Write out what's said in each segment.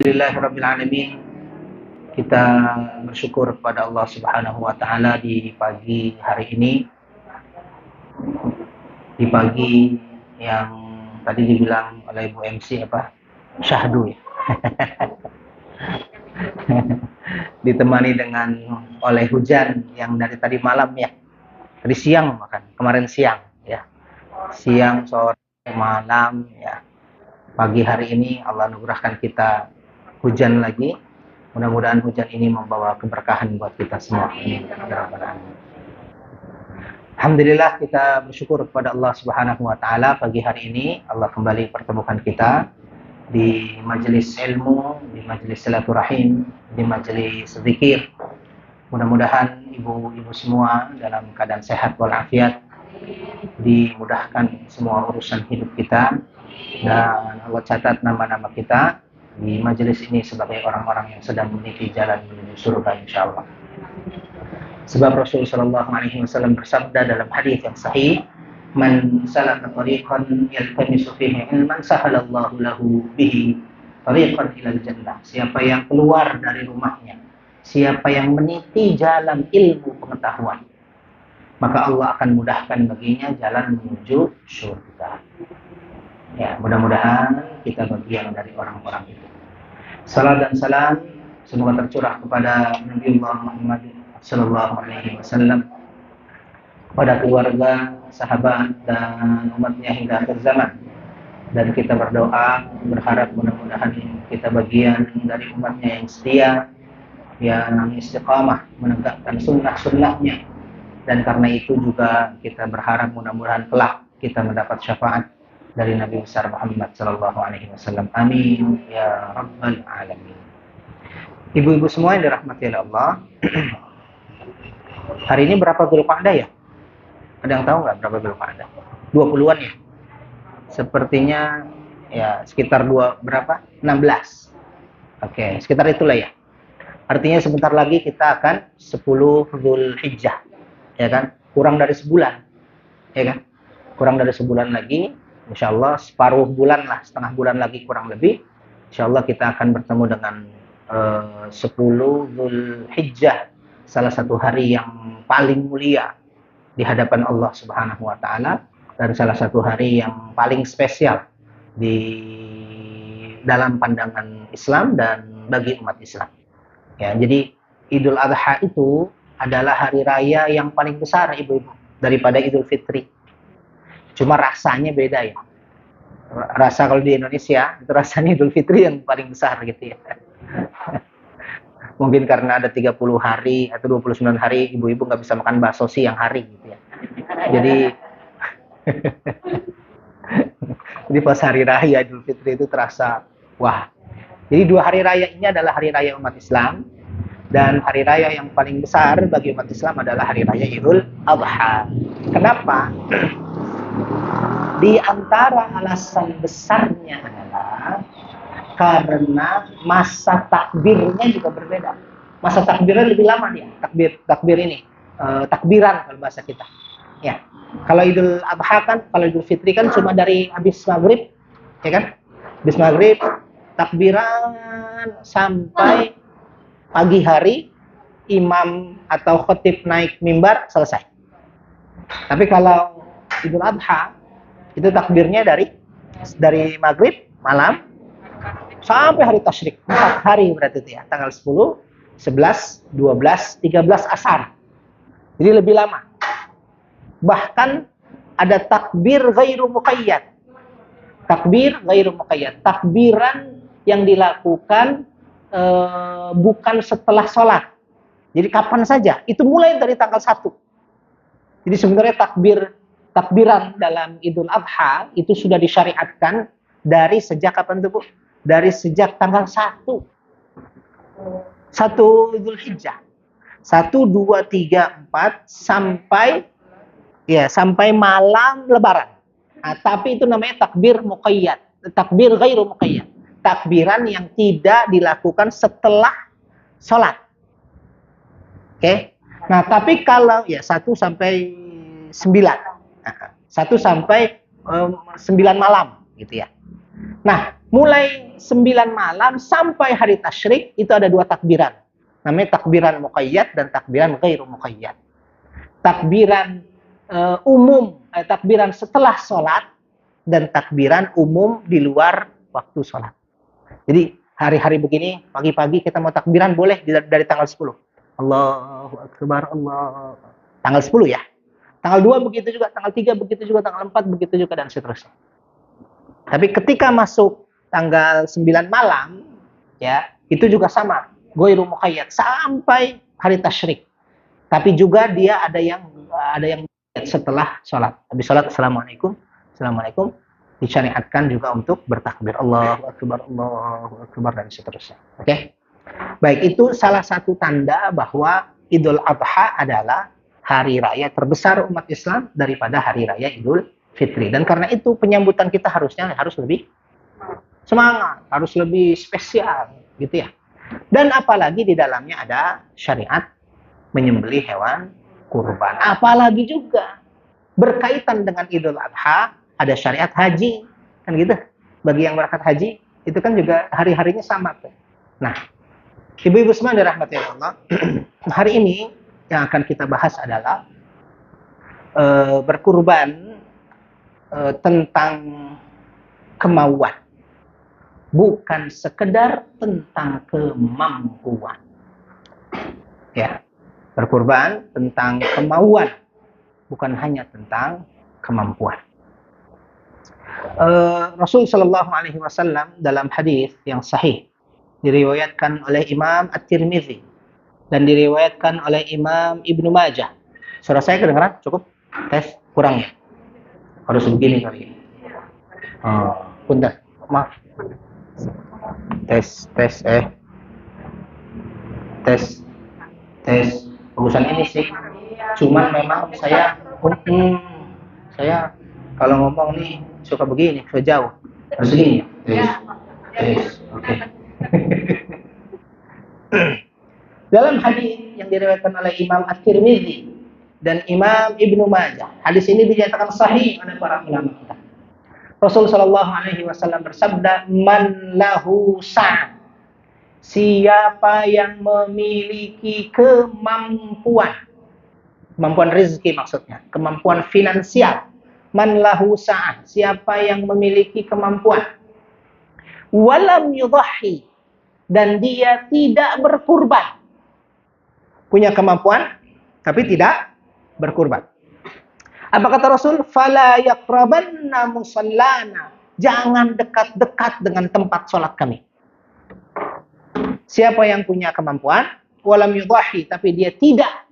Alhamdulillahirrabbilalamin. Kita bersyukur kepada Allah Subhanahu wa Ta'ala di pagi hari ini, di pagi yang tadi dibilang oleh Bu MC syahdu ya. Ditemani oleh hujan yang dari tadi malam ya, tadi siang bahkan kemarin siang ya, siang sore malam ya. Pagi hari ini Allah anugerahkan kita hujan lagi. Mudah-mudahan hujan ini membawa keberkahan buat kita semua. Alhamdulillah, kita bersyukur kepada Allah Subhanahu wa Ta'ala. Pagi hari ini Allah kembali pertemukan kita di majelis ilmu, di majelis silaturahim, di majelis zikir. Mudah-mudahan ibu-ibu semua dalam keadaan sehat walafiat, dimudahkan semua urusan hidup kita, dan Allah catat nama-nama kita di majelis ini sebagai orang-orang yang sedang meniti jalan menuju surga insyaallah. Sebab Rasul sallallahu alaihi wasallam bersabda dalam hadis yang sahih, "Man salaka tariqan yaltamisu fihi ilman sahalallahu lahu bihi tariqan ilal jannah." Siapa yang keluar dari rumahnya, siapa yang meniti jalan ilmu pengetahuan, maka Allah akan mudahkan baginya jalan menuju surga. Ya, mudah-mudahan kita bagian dari orang-orang itu. Salam dan salam semoga tercurah kepada Nabi Muhammad sallallahu alaihi wasallam, pada keluarga, sahabat dan umatnya hingga akhir zaman. Dan kita berdoa berharap mudah-mudahan kita bagian dari umatnya yang setia, yang istiqamah menegakkan sunnah-sunnahnya. Dan karena itu juga kita berharap mudah-mudahan kelak kita mendapat syafaat dari Nabi besar Muhammad sallallahu alaihi wasallam. Amin ya rabbal alamin. Ibu-ibu semua yang dirahmati oleh Allah. Hari ini berapa Dzulqa'dah ya? Ada yang tahu nggak berapa Dzulqa'dah? 20-an ya? Sepertinya ya sekitar berapa? 16. Oke, sekitar itulah ya. Artinya sebentar lagi kita akan 10 Dzulhijjah. Ya kan? Kurang dari sebulan. Ya kan? Kurang dari sebulan lagi, insyaallah separuh bulan lah, setengah bulan lagi kurang lebih, insyaallah kita akan bertemu dengan 10 Dzulhijjah, salah satu hari yang paling mulia di hadapan Allah Subhanahu wa Ta'ala, dan salah satu hari yang paling spesial di dalam pandangan Islam dan bagi umat Islam. Ya, jadi Idul Adha itu adalah hari raya yang paling besar ibu-ibu daripada Idul Fitri. Cuma rasanya beda ya. Rasa kalau di Indonesia, itu rasanya Idul Fitri yang paling besar gitu ya. Mungkin karena ada 30 hari atau 29 hari ibu-ibu nggak bisa makan bakso siang hari gitu ya. Jadi pas hari raya Idul Fitri itu terasa, wah. Jadi 2 hari raya ini adalah hari raya umat Islam. Dan hari raya yang paling besar bagi umat Islam adalah hari raya Idul Adha. Kenapa? Di antara alasan besarnya adalah karena masa takbirnya juga berbeda. Masa takbirnya lebih lama dia. Takbir ini, takbiran kalau bahasa kita. Ya. Kalau Idul Adha kan, kalau Idul Fitri kan cuma dari habis maghrib, ya kan? Habis maghrib takbiran sampai pagi hari, imam atau khatib naik mimbar, selesai. Tapi kalau Idul Adha itu takbirnya dari maghrib malam sampai hari tasyrik, 4 hari berarti itu ya, tanggal 10, 11, 12, 13 asar. Jadi lebih lama. Bahkan ada takbir ghairu muqayyad. Takbir ghairu muqayyad, takbiran yang dilakukan bukan setelah sholat. Jadi kapan saja, itu mulai dari tanggal 1. Jadi sebenarnya takbiran dalam Idul Adha itu sudah disyariatkan dari sejak kapan tuh Bu? Dari sejak tanggal 1 Dzulhijjah. 1, 2, 3, 4 sampai malam Lebaran. Nah, tapi itu namanya takbir muqayyad, takbir ghairu muqayyad. Takbiran yang tidak dilakukan setelah sholat. Oke. Nah, tapi kalau ya 1 sampai 9. 1 sampai 9 malam gitu ya. Nah, mulai 9 malam sampai hari tasyrik itu ada 2 takbiran. Namanya takbiran muqayyad dan takbiran ghairu muqayyad. Takbiran takbiran setelah sholat dan takbiran umum di luar waktu sholat. Jadi hari-hari begini, pagi-pagi kita mau takbiran boleh dari tanggal 10. Allahu Akbar, Allah. Tanggal 10 ya. Tanggal 2 begitu juga, tanggal 3 begitu juga, tanggal 4 begitu juga, dan seterusnya. Tapi ketika masuk tanggal 9 malam, ya, itu juga sama. Ghairu muqayyad sampai hari tasyrik. Tapi juga dia ada yang setelah sholat. Habis sholat, Assalamualaikum, Assalamualaikum, disyariatkan juga untuk bertakbir Allahu Akbar, Allahu Akbar, dan seterusnya. Oke? Baik, itu salah satu tanda bahwa Idul Adha adalah hari raya terbesar umat Islam daripada hari raya Idul Fitri. Dan karena itu penyambutan kita harus lebih semangat, harus lebih spesial, gitu ya. Dan apalagi di dalamnya ada syariat menyembelih hewan kurban. Apalagi juga berkaitan dengan Idul Adha ada syariat haji, kan gitu. Bagi yang berangkat haji itu kan juga hari-harinya sama tuh. Nah, ibu-ibu semua dirahmati Allah, hari ini yang akan kita bahas adalah berkurban tentang kemauan, bukan sekedar tentang kemampuan. Ya, berkurban tentang kemauan, bukan hanya tentang kemampuan. Rasul Shallallahu Alaihi Wasallam dalam hadis yang sahih diriwayatkan oleh Imam At-Tirmidzi dan diriwayatkan oleh Imam Ibnu Majah. Suara saya kedengaran? Cukup? Tes? Kurang ya? Harus begini kali ini. Punten. Maaf. Tes. Urusan ini sih. Cuman memang saya kalau ngomong nih suka begini, suka jauh. Harus begini. Tes. Oke. Dalam hadis yang diriwayatkan oleh Imam At-Tirmidzi dan Imam Ibnu Majah, hadis ini dinyatakan sahih oleh para ulama kita. Rasul sallallahu alaihi wasallam bersabda, "Man lahu sa'." Siapa yang memiliki kemampuan rezeki maksudnya, kemampuan finansial. Man lahu sa', siapa yang memiliki kemampuan. Walam yudhahi, dan dia tidak berkurban. Punya kemampuan tapi tidak berkurban. Apa kata Rasul? Fala yaqrabanna musallana. Jangan dekat-dekat dengan tempat sholat kami. Siapa yang punya kemampuan, walam yudhahi, tapi dia tidak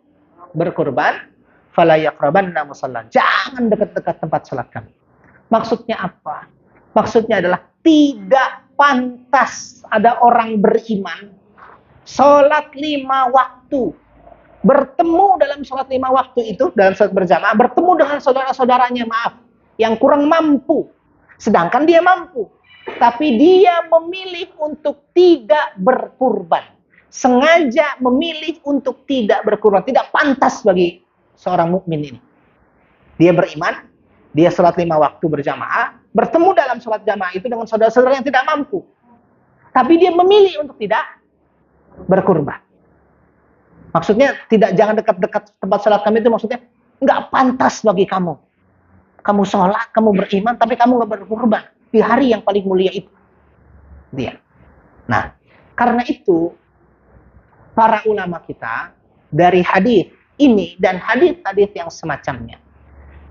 berkurban, fala yaqrabanna musallana. Jangan dekat-dekat tempat sholat kami. Maksudnya apa? Maksudnya adalah tidak pantas ada orang beriman sholat 5 waktu, bertemu dalam sholat 5 waktu itu, dalam sholat berjamaah, bertemu dengan saudara-saudaranya, yang kurang mampu, sedangkan dia mampu, tapi dia memilih untuk tidak berkurban, sengaja memilih untuk tidak berkurban. Tidak pantas bagi seorang mukmin ini. Dia beriman, dia sholat 5 waktu berjamaah, bertemu dalam sholat jamaah itu dengan saudara-saudara yang tidak mampu, tapi dia memilih untuk tidak berkurban. Maksudnya jangan dekat-dekat tempat sholat kami, itu maksudnya nggak pantas bagi kamu. Kamu sholat, kamu beriman, tapi kamu nggak berkurban di hari yang paling mulia itu. Dia. Nah, karena itu para ulama kita dari hadis ini dan hadis-hadis yang semacamnya,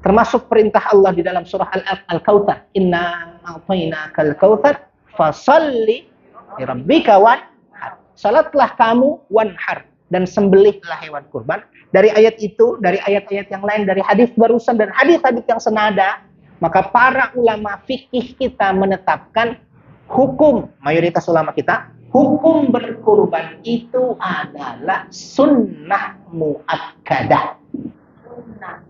termasuk perintah Allah di dalam surah Al-Kautsar, "Inna a'tainakal kautsar fashalli li rabbika wanhar." Salatlah kamu wanhar, dan sembelihlah hewan kurban. Dari ayat itu, dari ayat-ayat yang lain, dari hadis barusan dan hadis-hadis yang senada, maka para ulama fikih kita menetapkan hukum, mayoritas ulama kita, hukum berkurban itu adalah sunnah muakkadah.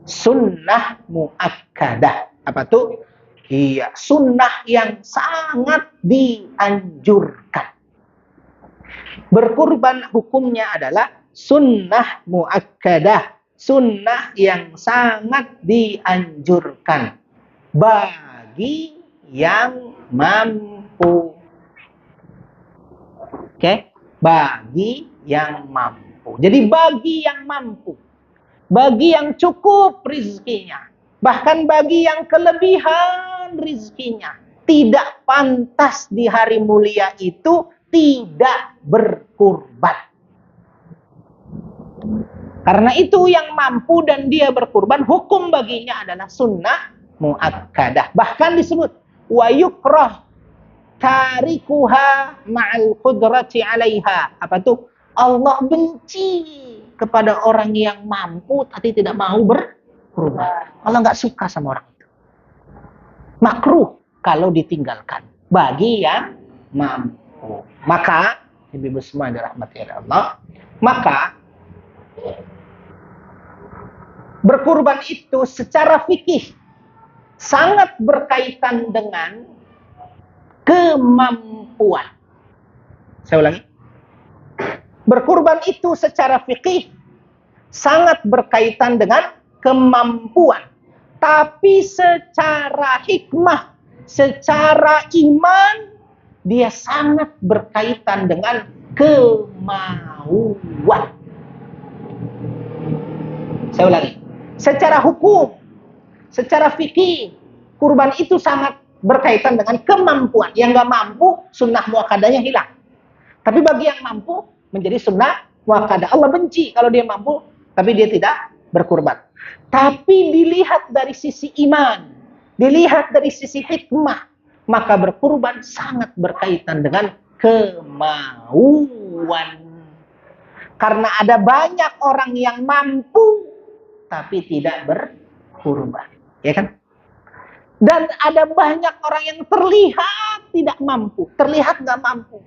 Sunnah muakkadah. Apa tuh? Iya, sunnah yang sangat dianjurkan. Berkurban hukumnya adalah sunnah muakkadah, sunnah yang sangat dianjurkan bagi yang mampu. mampu. Oke? Bagi yang mampu. Jadi bagi yang mampu. Bagi yang cukup rizkinya. Bahkan bagi yang kelebihan rizkinya. Tidak pantas di hari mulia itu tidak berkurban. Karena itu yang mampu dan dia berkurban, hukum baginya adalah sunnah muakkadah. Bahkan disebut wa yukrah tarikuha ma'al qudrati 'alaiha. Apa tuh? Allah benci kepada orang yang mampu tapi tidak mau berkurban. Allah nggak suka sama orang itu. Makruh kalau ditinggalkan bagi yang mampu. Maka ibu-ibu semua dirahmati Allah, maka berkurban itu secara fikih sangat berkaitan dengan kemampuan. Saya ulangi. Berkurban itu secara fikih sangat berkaitan dengan kemampuan. Tapi secara hikmah, secara iman, dia sangat berkaitan dengan kemauan. Saya ulangi. Secara hukum, secara fikih, kurban itu sangat berkaitan dengan kemampuan. Yang nggak mampu, sunnah muakkadahnya hilang. Tapi bagi yang mampu, menjadi sunnah muakkadah. Allah benci kalau dia mampu, tapi dia tidak berkurban. Tapi dilihat dari sisi iman, dilihat dari sisi hikmah, maka berkurban sangat berkaitan dengan kemauan. Karena ada banyak orang yang mampu, tapi tidak berkurban. Ya kan? Dan ada banyak orang yang terlihat tidak mampu, terlihat nggak mampu.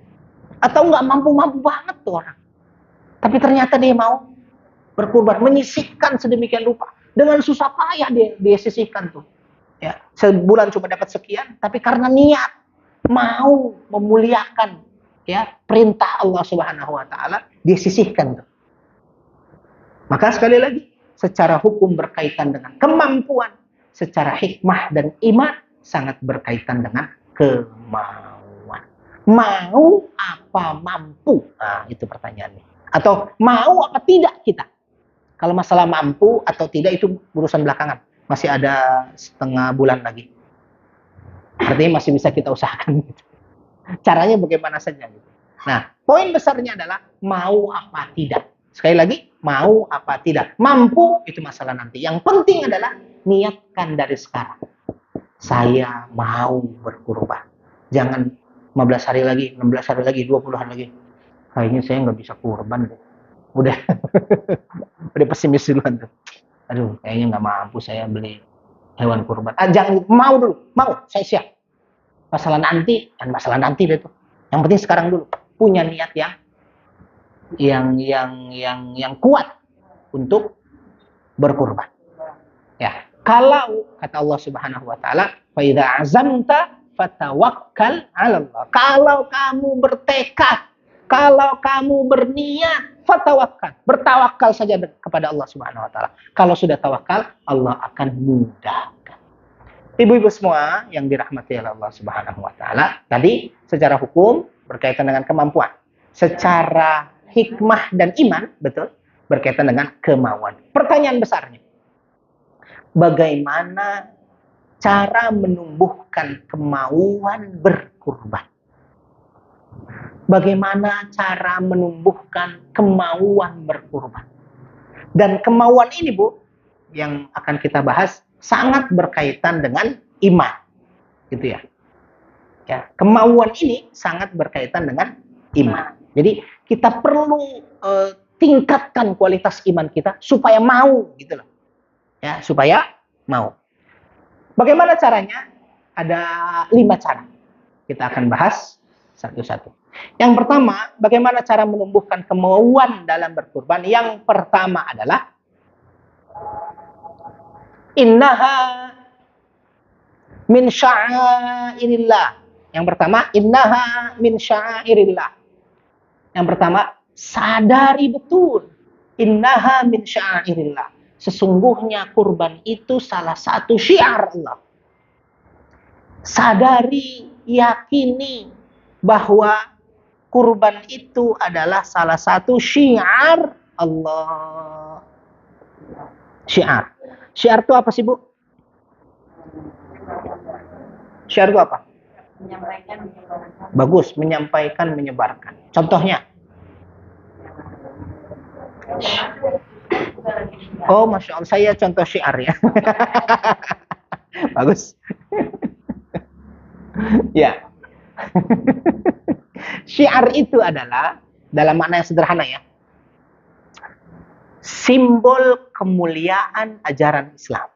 Atau nggak mampu-mampu banget tuh orang. Tapi ternyata dia mau berkurban, menyisihkan sedemikian rupa. Dengan susah payah dia sisihkan tuh. Ya, sebulan cuma dapat sekian, tapi karena niat mau memuliakan ya perintah Allah Subhanahu wa taala, dia sisihkan tuh. Maka sekali lagi, secara hukum berkaitan dengan kemampuan, secara hikmah dan iman sangat berkaitan dengan kemauan. Mau apa mampu? Nah, itu pertanyaannya. Atau mau apa tidak kita? Kalau masalah mampu atau tidak itu urusan belakangan. Masih ada setengah bulan lagi. Artinya masih bisa kita usahakan. Gitu. Caranya bagaimana saja. Gitu. Nah, poin besarnya adalah mau apa tidak. Sekali lagi, mau apa tidak. Mampu itu masalah nanti. Yang penting adalah niatkan dari sekarang. Saya mau berkurban. Jangan 15 hari lagi, 16 hari lagi, 20 hari lagi. Kayaknya saya nggak bisa kurban deh. Udah pesimis duluan tuh. Aduh, kayaknya nggak mampu saya beli hewan kurban. Jangan mau dulu, mau, saya siap. Masalah nanti deh tuh. Yang penting sekarang dulu punya niat yang kuat untuk berkurban. Ya, kalau kata Allah Subhanahu wa taala, "Fa idza azamta fatawakkal 'ala Allah." Kalau kamu bertekad, kalau kamu berniat, fatawakkal. Bertawakal saja kepada Allah Subhanahu wa taala. Kalau sudah tawakal, Allah akan mudahkan. Ibu-ibu semua yang dirahmati oleh Allah Subhanahu wa taala, tadi secara hukum berkaitan dengan kemampuan. Secara hikmah dan iman, betul, berkaitan dengan kemauan. Pertanyaan besarnya, bagaimana cara menumbuhkan kemauan berkurban? Bagaimana cara menumbuhkan kemauan berkurban? Dan kemauan ini, Bu, yang akan kita bahas sangat berkaitan dengan iman. Gitu ya. Ya, kemauan ini sangat berkaitan dengan iman. Jadi kita perlu tingkatkan kualitas iman kita supaya mau gitu loh. Ya, supaya mau. Bagaimana caranya? Ada 5 cara. Kita akan bahas satu-satu. Yang pertama, bagaimana cara menumbuhkan kemauan dalam berkurban? Yang pertama adalah innaha min sya'airillah. Yang pertama, innaha min sya'airillah. Yang pertama, sadari betul innaha min sya'airillah. Sesungguhnya kurban itu salah satu syiar Allah. Sadari yakini bahwa kurban itu adalah salah satu syiar Allah. Syiar. Syiar itu apa sih, Bu? Syiar itu apa? Menyampaikan, Bagus, menyampaikan, menyebarkan. Contohnya? Oh, Masya Allah, saya contoh syiar ya. Bagus. Ya. Syiar itu adalah, dalam makna yang sederhana ya, simbol kemuliaan ajaran Islam.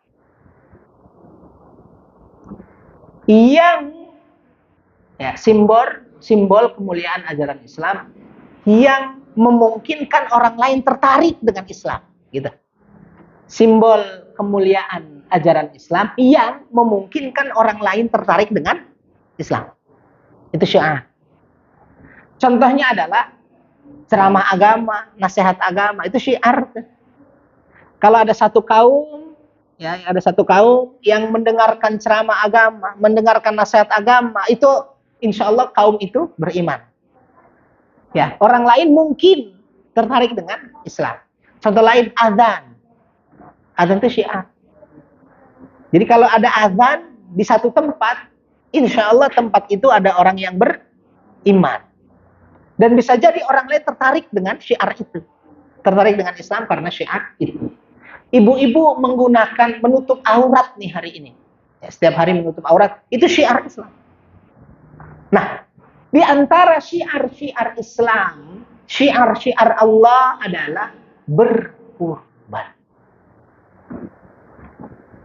Yang ya, simbol kemuliaan ajaran Islam yang memungkinkan orang lain tertarik dengan Islam, gitu. Simbol kemuliaan ajaran Islam yang memungkinkan orang lain tertarik dengan Islam. Itu syiar. Contohnya adalah ceramah agama, nasihat agama, itu syiar. Kalau ada satu kaum, ya, ada satu kaum yang mendengarkan ceramah agama, mendengarkan nasihat agama, itu insya Allah kaum itu beriman. Ya, orang lain mungkin tertarik dengan Islam. Contoh lain, azan. Azan itu syiar. Jadi kalau ada azan di satu tempat, insya Allah tempat itu ada orang yang beriman. Dan bisa jadi orang lain tertarik dengan syiar itu. Tertarik dengan Islam karena syiar itu. Ibu-ibu menggunakan menutup aurat nih hari ini. Ya, setiap hari menutup aurat, itu syiar Islam. Nah, di antara syiar-syiar Islam, syiar-syiar Allah adalah berkurban.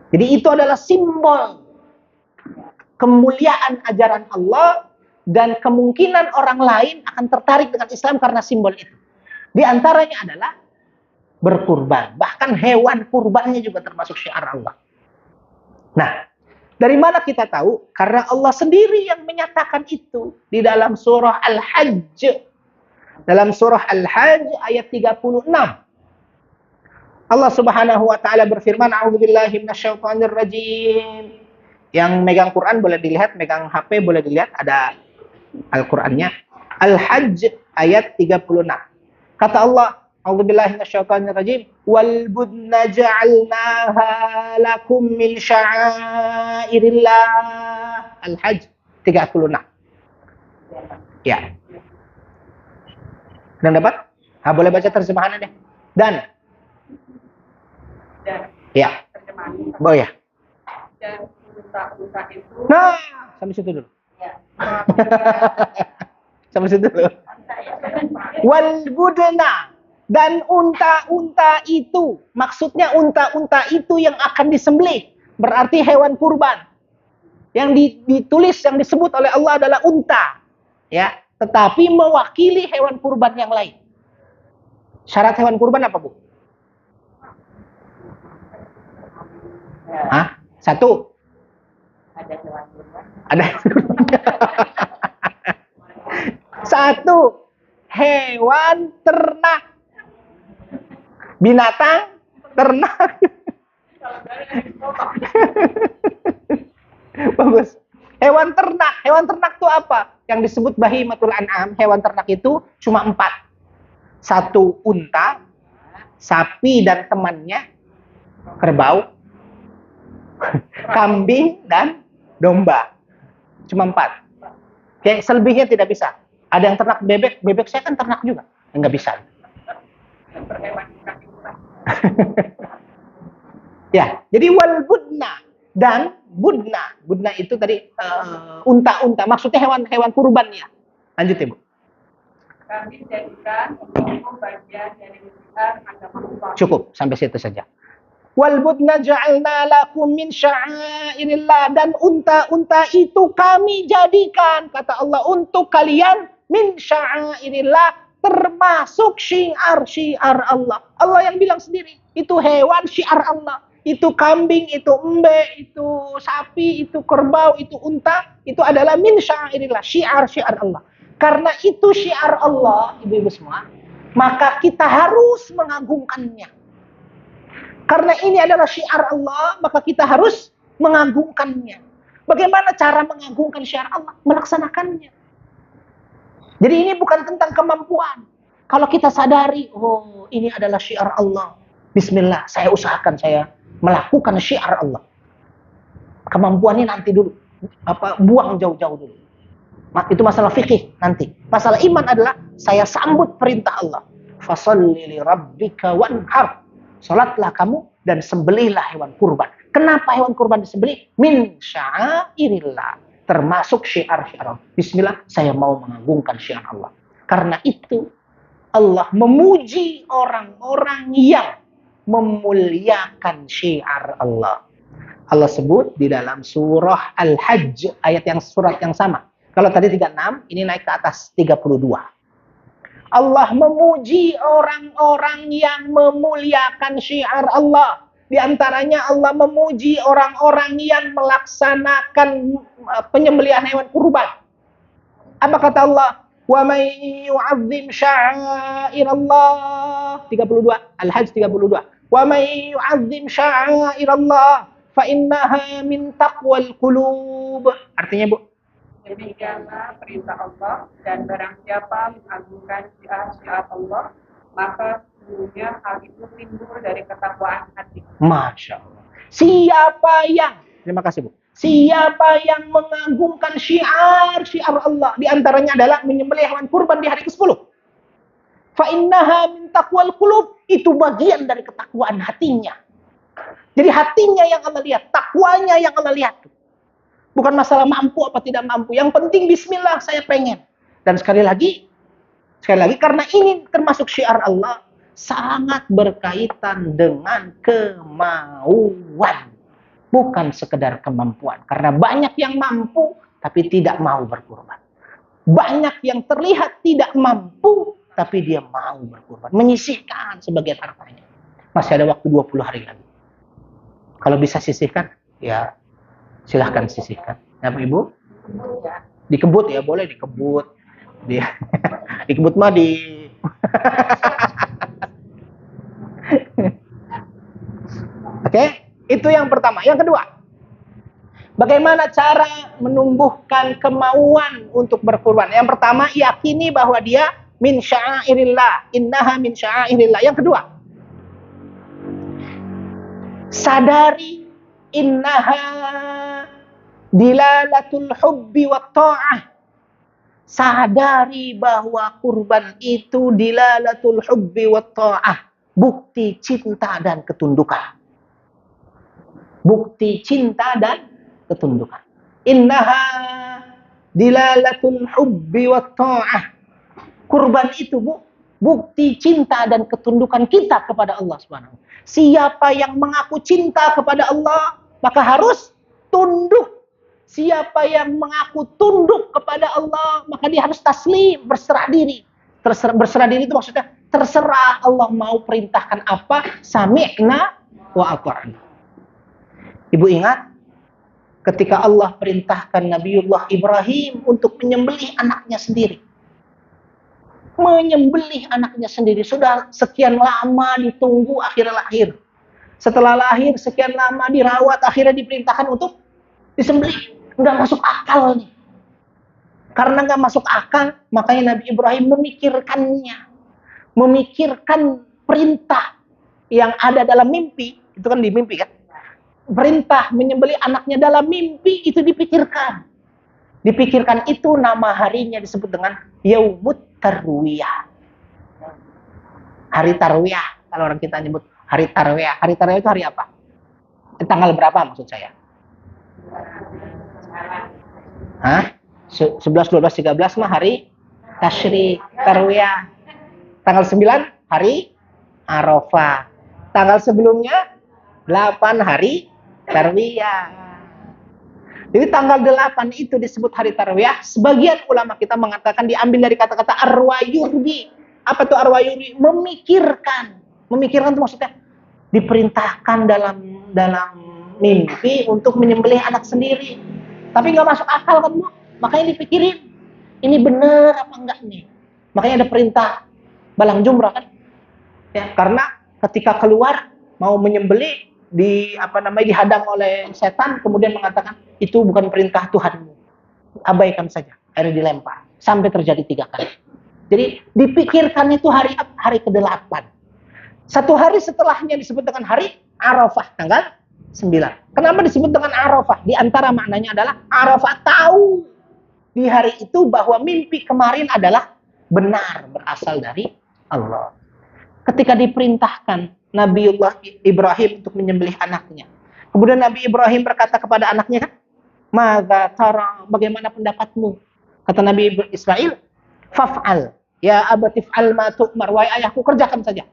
Jadi itu adalah simbol kemuliaan ajaran Allah dan kemungkinan orang lain akan tertarik dengan Islam karena simbol itu. Di antaranya adalah berkurban. Bahkan hewan kurbannya juga termasuk syiar Allah. Nah, dari mana kita tahu? Karena Allah sendiri yang menyatakan itu di dalam surah Al-Hajj. Dalam surah Al-Hajj ayat 36. Allah Subhanahu wa taala berfirman, "A'udzubillahi minasyaitonir rajim." Yang megang Quran boleh dilihat, megang HP boleh dilihat, ada Al-Qur'annya. Al-Hajj ayat 36. Kata Allah, "A'udzubillahi minasyaitonir rajim, wal budna ja'alnaha lakum min sya'airillah." Al-Hajj 36. Ya. Dan dapat? Boleh baca terjemahannya deh. Dan ya. Oh ya. Dan unta itu. Nah, sampai situ dulu. Ya. Sampai situ dulu. Wal budna, dan unta-unta itu, maksudnya unta-unta itu yang akan disembelih, berarti hewan kurban. Yang ditulis, yang disebut oleh Allah adalah unta, ya, tetapi mewakili hewan kurban yang lain. Syarat hewan kurban apa, Bu? Hah? Satu. Ada hewan kurban. Ada. Satu, hewan ternak. Binatang ternak. Bagus. Hewan ternak. Hewan ternak itu apa? Yang disebut bahimatul an'am. Hewan ternak itu cuma 4. Satu, unta, sapi dan temannya, kerbau, kambing dan domba. Cuma 4. Kayak selebihnya tidak bisa. Ada yang ternak bebek, bebek saya kan ternak juga. Enggak bisa. Ya, jadi wal budna, dan budna. Budna itu tadi unta-unta, maksudnya hewan-hewan kurban ya. Lanjut ya, Bu. Kami jadikan hukum bagian dari besar agama Allah. Cukup sampai situ saja. Wal budna ja'alna lakum min sya'airillah, dan unta-unta itu kami jadikan, kata Allah, untuk kalian min sya'airillah, termasuk syiar-syiar Allah. Allah yang bilang sendiri, itu hewan syiar Allah. Itu kambing, itu embe, itu sapi, itu kerbau, itu unta, itu adalah min sya'airillah, syiar-syiar Allah. Karena itu syiar Allah, ibu-ibu semua, maka kita harus mengagungkannya. Karena ini adalah syiar Allah, maka kita harus mengagungkannya. Bagaimana cara mengagungkan syiar Allah? Melaksanakannya. Jadi ini bukan tentang kemampuan. Kalau kita sadari, oh ini adalah syiar Allah. Bismillah, saya usahakan saya melakukan syiar Allah. Kemampuannya nanti dulu. Buang jauh-jauh dulu. Itu masalah fikih nanti. Masalah iman adalah saya sambut perintah Allah. Fasholli li rabbika wanhar. Salatlah kamu dan sembelihlah hewan kurban. Kenapa hewan kurban disembelih? Min sya'airillah. Termasuk syiar-syiar Allah. Bismillah, saya mau mengagungkan syiar Allah. Karena itu Allah memuji orang-orang yang memuliakan syiar Allah. Allah sebut di dalam surah Al-Hajj, surat yang sama. Kalau tadi 36, ini naik ke atas 32. Allah memuji orang-orang yang memuliakan syiar Allah. Di antaranya Allah memuji orang-orang yang melaksanakan penyembelihan hewan kurban. Apa kata Allah? Wa may yu'azzim sya'airallah 32 Al-Hajj 32. Wa may yu'azzim sya'airallah fa innaha min taqwal qulub. Artinya, Bu, demikianlah perintah Allah, dan barang siapa mengagungkan syiar-syiar Allah, maka sesungguhnya hal itu timbul dari ketakwaan hati. Masya Allah. Terima kasih, Bu. Siapa yang mengagungkan syiar Allah, di antaranya adalah menyembelih hewan kurban di hari ke-10. Fa innaha min taqwal qulub, itu bagian dari ketakwaan hatinya. Jadi hatinya yang Allah lihat, takwanya yang Allah lihat. Bukan masalah mampu apa tidak mampu. Yang penting bismillah, saya pengen. Dan sekali lagi karena ini termasuk syiar Allah, sangat berkaitan dengan kemauan. Bukan sekedar kemampuan. Karena banyak yang mampu, tapi tidak mau berkurban. Banyak yang terlihat tidak mampu, tapi dia mau berkurban. Menyisihkan sebagian hartanya. Masih ada waktu 20 hari lagi. Kalau bisa sisihkan, ya silahkan sisihkan. Ya, Ibu? Dikebut ya, boleh dikebut. Dikebut mah di... Oke? Itu yang pertama. Yang kedua, bagaimana cara menumbuhkan kemauan untuk berkurban? Yang pertama, yakini bahwa dia min sya'airillah. Innaha min sya'airillah. Yang kedua, sadari innaha dilalatul hubbi wa ta'ah. Sadari bahwa kurban itu dilalatul hubbi wa ta'ah. Bukti cinta dan ketundukan. Bukti cinta dan ketundukan. Innaha dilalatul hubbi wa ta'ah. Kurban itu, Bu, bukti cinta dan ketundukan kita kepada Allah Subhanahu. Siapa yang mengaku cinta kepada Allah, maka harus tunduk. Siapa yang mengaku tunduk kepada Allah, maka dia harus taslim, berserah diri. Berserah diri itu maksudnya terserah Allah mau perintahkan apa, sami'na wa ata'na. Ibu ingat ketika Allah perintahkan Nabiullah Ibrahim untuk menyembelih anaknya sendiri. Menyembelih anaknya sendiri. Sudah sekian lama ditunggu, akhirnya lahir. Setelah lahir, sekian lama dirawat, akhirnya diperintahkan untuk disembelih. Nggak masuk akal nih. Karena nggak masuk akal, makanya Nabi Ibrahim memikirkannya. Memikirkan perintah yang ada dalam mimpi. Itu kan di mimpi kan? Perintah menyembelih anaknya dalam mimpi itu dipikirkan. Dipikirkan itu nama harinya disebut dengan Yaumut Tarwiyah. Hari Tarwiyah. Kalau orang kita nyebut hari Tarwiyah. Hari Tarwiyah itu hari apa? Tanggal berapa maksud saya? Hah? 11, 12, 13 mah hari Tasyrik, Tarwiyah. Tanggal 9 hari Arafah. Tanggal sebelumnya 8 hari Tarwiyah. Jadi tanggal 8 itu disebut hari Tarwiyah. Sebagian ulama kita mengatakan diambil dari kata-kata arwayurbi. Apa itu arwayurbi? Memikirkan. Memikirkan itu maksudnya diperintahkan dalam mimpi untuk menyembelih anak sendiri. Tapi nggak masuk akal kan, Bu? Makanya dipikirin. Ini benar apa enggak nih? Makanya ada perintah balang jumrah kan? Ya, karena ketika keluar mau menyembelih dihadang oleh setan, kemudian mengatakan itu bukan perintah Tuhanmu, abaikan saja, akhirnya dilempar sampai terjadi 3 kali. Jadi dipikirkan itu hari ke-8. 1 hari setelahnya disebut dengan hari Arafah, tanggal 9. Kenapa disebut dengan Arafah? Di antara maknanya adalah Arafah tahu di hari itu bahwa mimpi kemarin adalah benar, berasal dari Allah. Ketika diperintahkan Nabiullah Ibrahim untuk menyembelih anaknya, kemudian Nabi Ibrahim berkata kepada anaknya, kan, "Madza tara? Bagaimana pendapatmu?" Kata Nabi Ismail, "Faf'al, ya abati fa'al ma tu'mar." Wahai ayahku, kerjakan saja.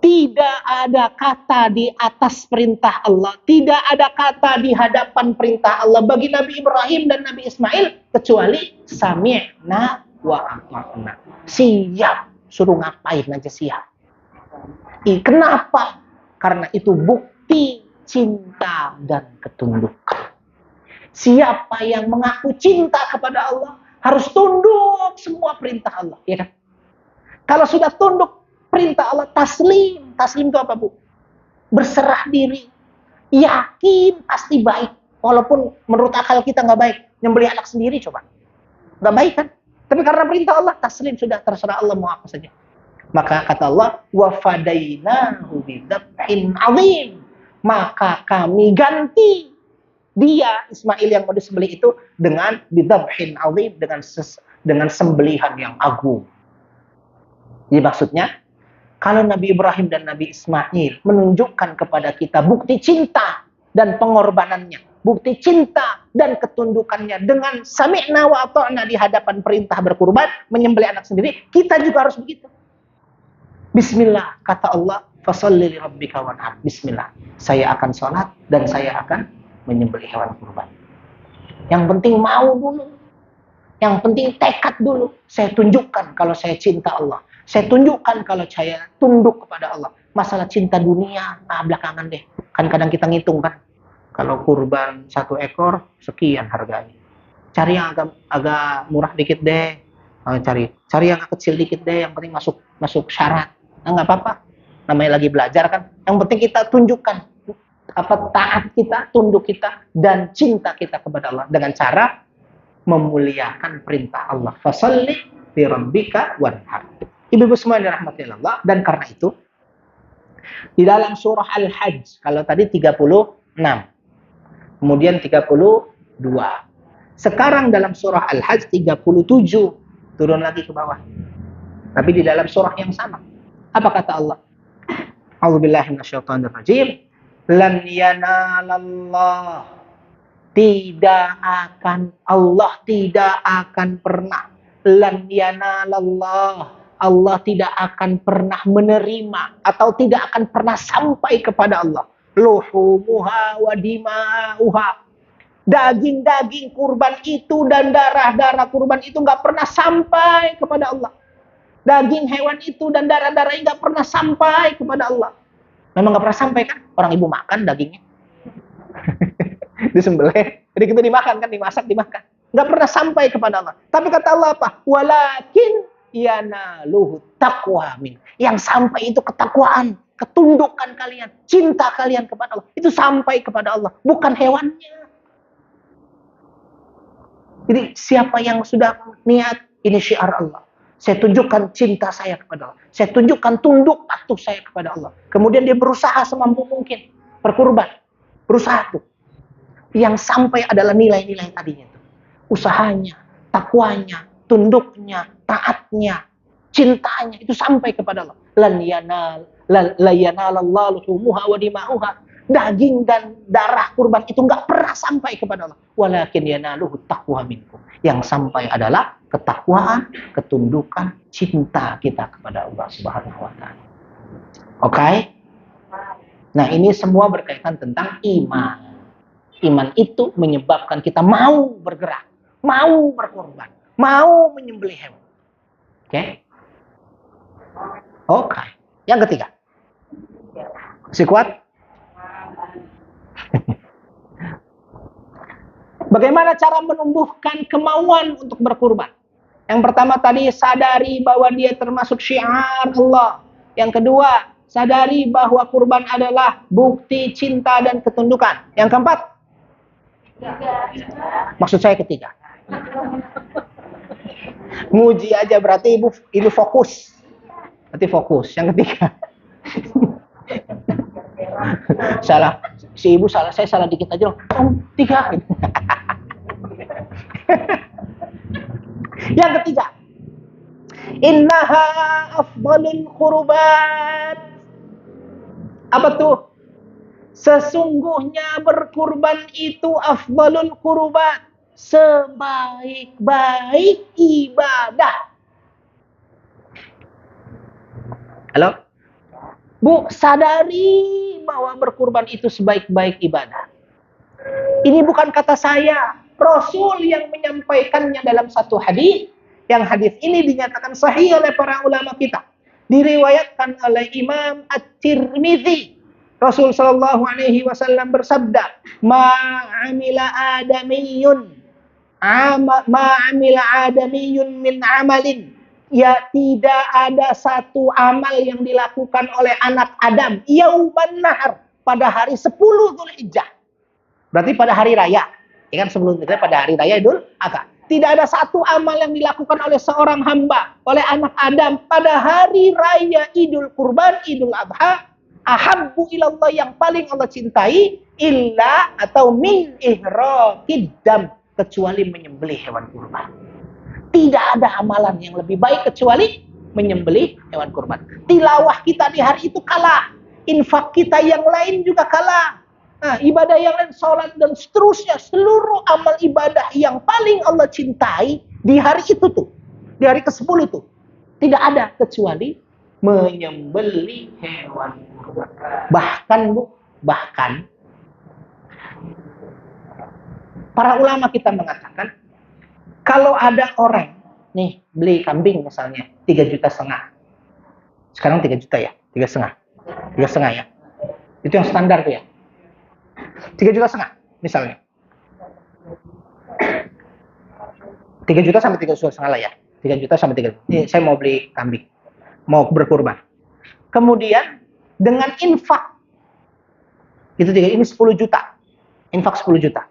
Tidak ada kata di atas perintah Allah, tidak ada kata di hadapan perintah Allah bagi Nabi Ibrahim dan Nabi Ismail kecuali sami'na wa ata'na. Siap, suruh ngapain aja siap. Kenapa? Karena itu bukti cinta dan ketundukan. Siapa yang mengaku cinta kepada Allah harus tunduk semua perintah Allah, ya kan? Kalau sudah tunduk perintah Allah, taslim. Taslim itu apa, Bu? Berserah diri. Yakin pasti baik. Walaupun menurut akal kita nggak baik. Nyembelih anak sendiri coba. Nggak baik kan? Tapi karena perintah Allah, taslim, sudah terserah Allah mau apa saja. Maka kata Allah, wa fadainahu bidzabhin 'adzim. Maka kami ganti dia Ismail yang mau disembelih itu dengan bidzabhin 'adzim, dengan sembelihan yang agung. Jadi maksudnya, kalau Nabi Ibrahim dan Nabi Ismail menunjukkan kepada kita bukti cinta dan pengorbanannya, bukti cinta dan ketundukannya dengan sami'na wa ata'na di hadapan perintah berkurban, menyembelih anak sendiri, kita juga harus begitu. Bismillah, kata Allah, fasalli li rabbika wanhar. Bismillah, saya akan sholat dan saya akan menyembelih hewan kurban. Yang penting mau dulu, yang penting tekad dulu. Saya tunjukkan kalau saya cinta Allah. Saya tunjukkan kalau saya tunduk kepada Allah. Masalah cinta dunia, belakangan deh. Kan kadang kita ngitung kan. Kalau kurban 1 ekor, sekian harganya. Cari yang agak murah dikit deh. Cari yang kecil dikit deh. Yang penting masuk syarat. Nggak apa-apa. Namanya lagi belajar kan. Yang penting kita tunjukkan taat kita, tunduk kita, dan cinta kita kepada Allah dengan cara memuliakan perintah Allah. Fasalli li rabbika wanhar. Ibu-ibu semua yang dirahmati Allah, dan karena itu di dalam surah Al-Hajj, kalau tadi 36, kemudian 32. Sekarang dalam surah Al-Hajj 37, turun lagi ke bawah. Tapi di dalam surah yang sama. Apa kata Allah? A'udzubillahi minasyaitonirrajim. Lan yanalallah. Allah tidak akan pernah. Lan yanalallah. Allah tidak akan pernah menerima atau tidak akan pernah sampai kepada Allah. Luhumuha wa dima'uha. Daging-daging kurban itu dan darah-darah kurban itu nggak pernah sampai kepada Allah. Daging hewan itu dan darah-darahnya nggak pernah sampai kepada Allah. Memang nggak pernah sampai kan? Orang ibu makan dagingnya. Disembelih, jadi kita dimakan kan, dimasak, dimakan. Nggak pernah sampai kepada Allah. Tapi kata Allah apa? Walakin yanaluhu taqwa min. Yang sampai itu ketakwaan, ketundukan kalian, cinta kalian kepada Allah. Itu sampai kepada Allah, bukan hewannya. Jadi siapa yang sudah niat, ini syiar Allah. Saya tunjukkan cinta saya kepada Allah. Saya tunjukkan tunduk patuh saya kepada Allah. Kemudian dia berusaha semampu mungkin berkurban. Berusaha tuh. Yang sampai adalah nilai-nilai tadinya tuh. Usahanya, takwanya, tunduknya, taatnya, cintanya itu sampai kepada Allah. La yanalallahu luhumuha wa dima'uha. Daging dan darah kurban itu enggak pernah sampai kepada Allah. Walakin yanaluhu taqwa minkum. Yang sampai adalah ketakwaan, ketundukan, cinta kita kepada Allah Subhanahu wa taala. Oke? Nah, ini semua berkaitan tentang iman. Iman itu menyebabkan kita mau bergerak, mau berkorban, mau menyembelih hewan. Oke? Oke. Yang ketiga. Masih kuat? Bagaimana cara menumbuhkan kemauan untuk berkurban? Yang pertama tadi sadari bahwa dia termasuk syiar Allah. Yang kedua, sadari bahwa kurban adalah bukti cinta dan ketundukan. Yang keempat, maksud saya ketiga. Nguji aja berarti ibu fokus. Berarti fokus. Yang ketiga. Salah. Si ibu salah, saya salah dikit aja. Tiga. Yang ketiga, innaha afdalul qurban. Apa tuh? Sesungguhnya berkurban itu afdalul qurban, sebaik-baik ibadah. Halo? Bu, sadari bahwa berkurban itu sebaik-baik ibadah. Ini bukan kata saya, Rasul yang menyampaikannya dalam satu hadis. Yang hadis ini dinyatakan sahih oleh para ulama kita. Diriwayatkan oleh Imam At-Tirmidzi. Rasul sallallahu alaihi wasallam bersabda, "Ma 'amila adamiyun min 'amalin." Ya, tidak ada satu amal yang dilakukan oleh anak Adam yauman nahar, pada hari 10 Dzulhijjah. Berarti pada hari raya. Ya kan, sebelum itu pada hari raya Idul Adha. Tidak ada satu amal yang dilakukan oleh seorang hamba, oleh anak Adam pada hari raya Idul Kurban, Idul Adha, ahabbu ilallah, yang paling Allah cintai, illa atau min ihraqid dam, kecuali menyembelih hewan kurban. Tidak ada amalan yang lebih baik kecuali menyembelih hewan kurban. Tilawah kita di hari itu kalah. Infak kita yang lain juga kalah. Nah, ibadah yang lain, sholat dan seterusnya, seluruh amal ibadah yang paling Allah cintai di hari itu tuh, di hari ke-10 tuh, tidak ada kecuali menyembelih hewan kurban. Bahkan Bu, para ulama kita mengatakan, kalau ada orang nih beli kambing misalnya 3,5 juta. Sekarang 3 juta ya, 3,5 ya. Itu yang standar tuh ya. 3,5 juta misalnya. 3 juta sampai 3,5 juta lah ya. 3 juta sampai 3 juta. Ini saya mau beli kambing, mau berkurban. Kemudian dengan infak itu ini 10 juta. Infak 10 juta.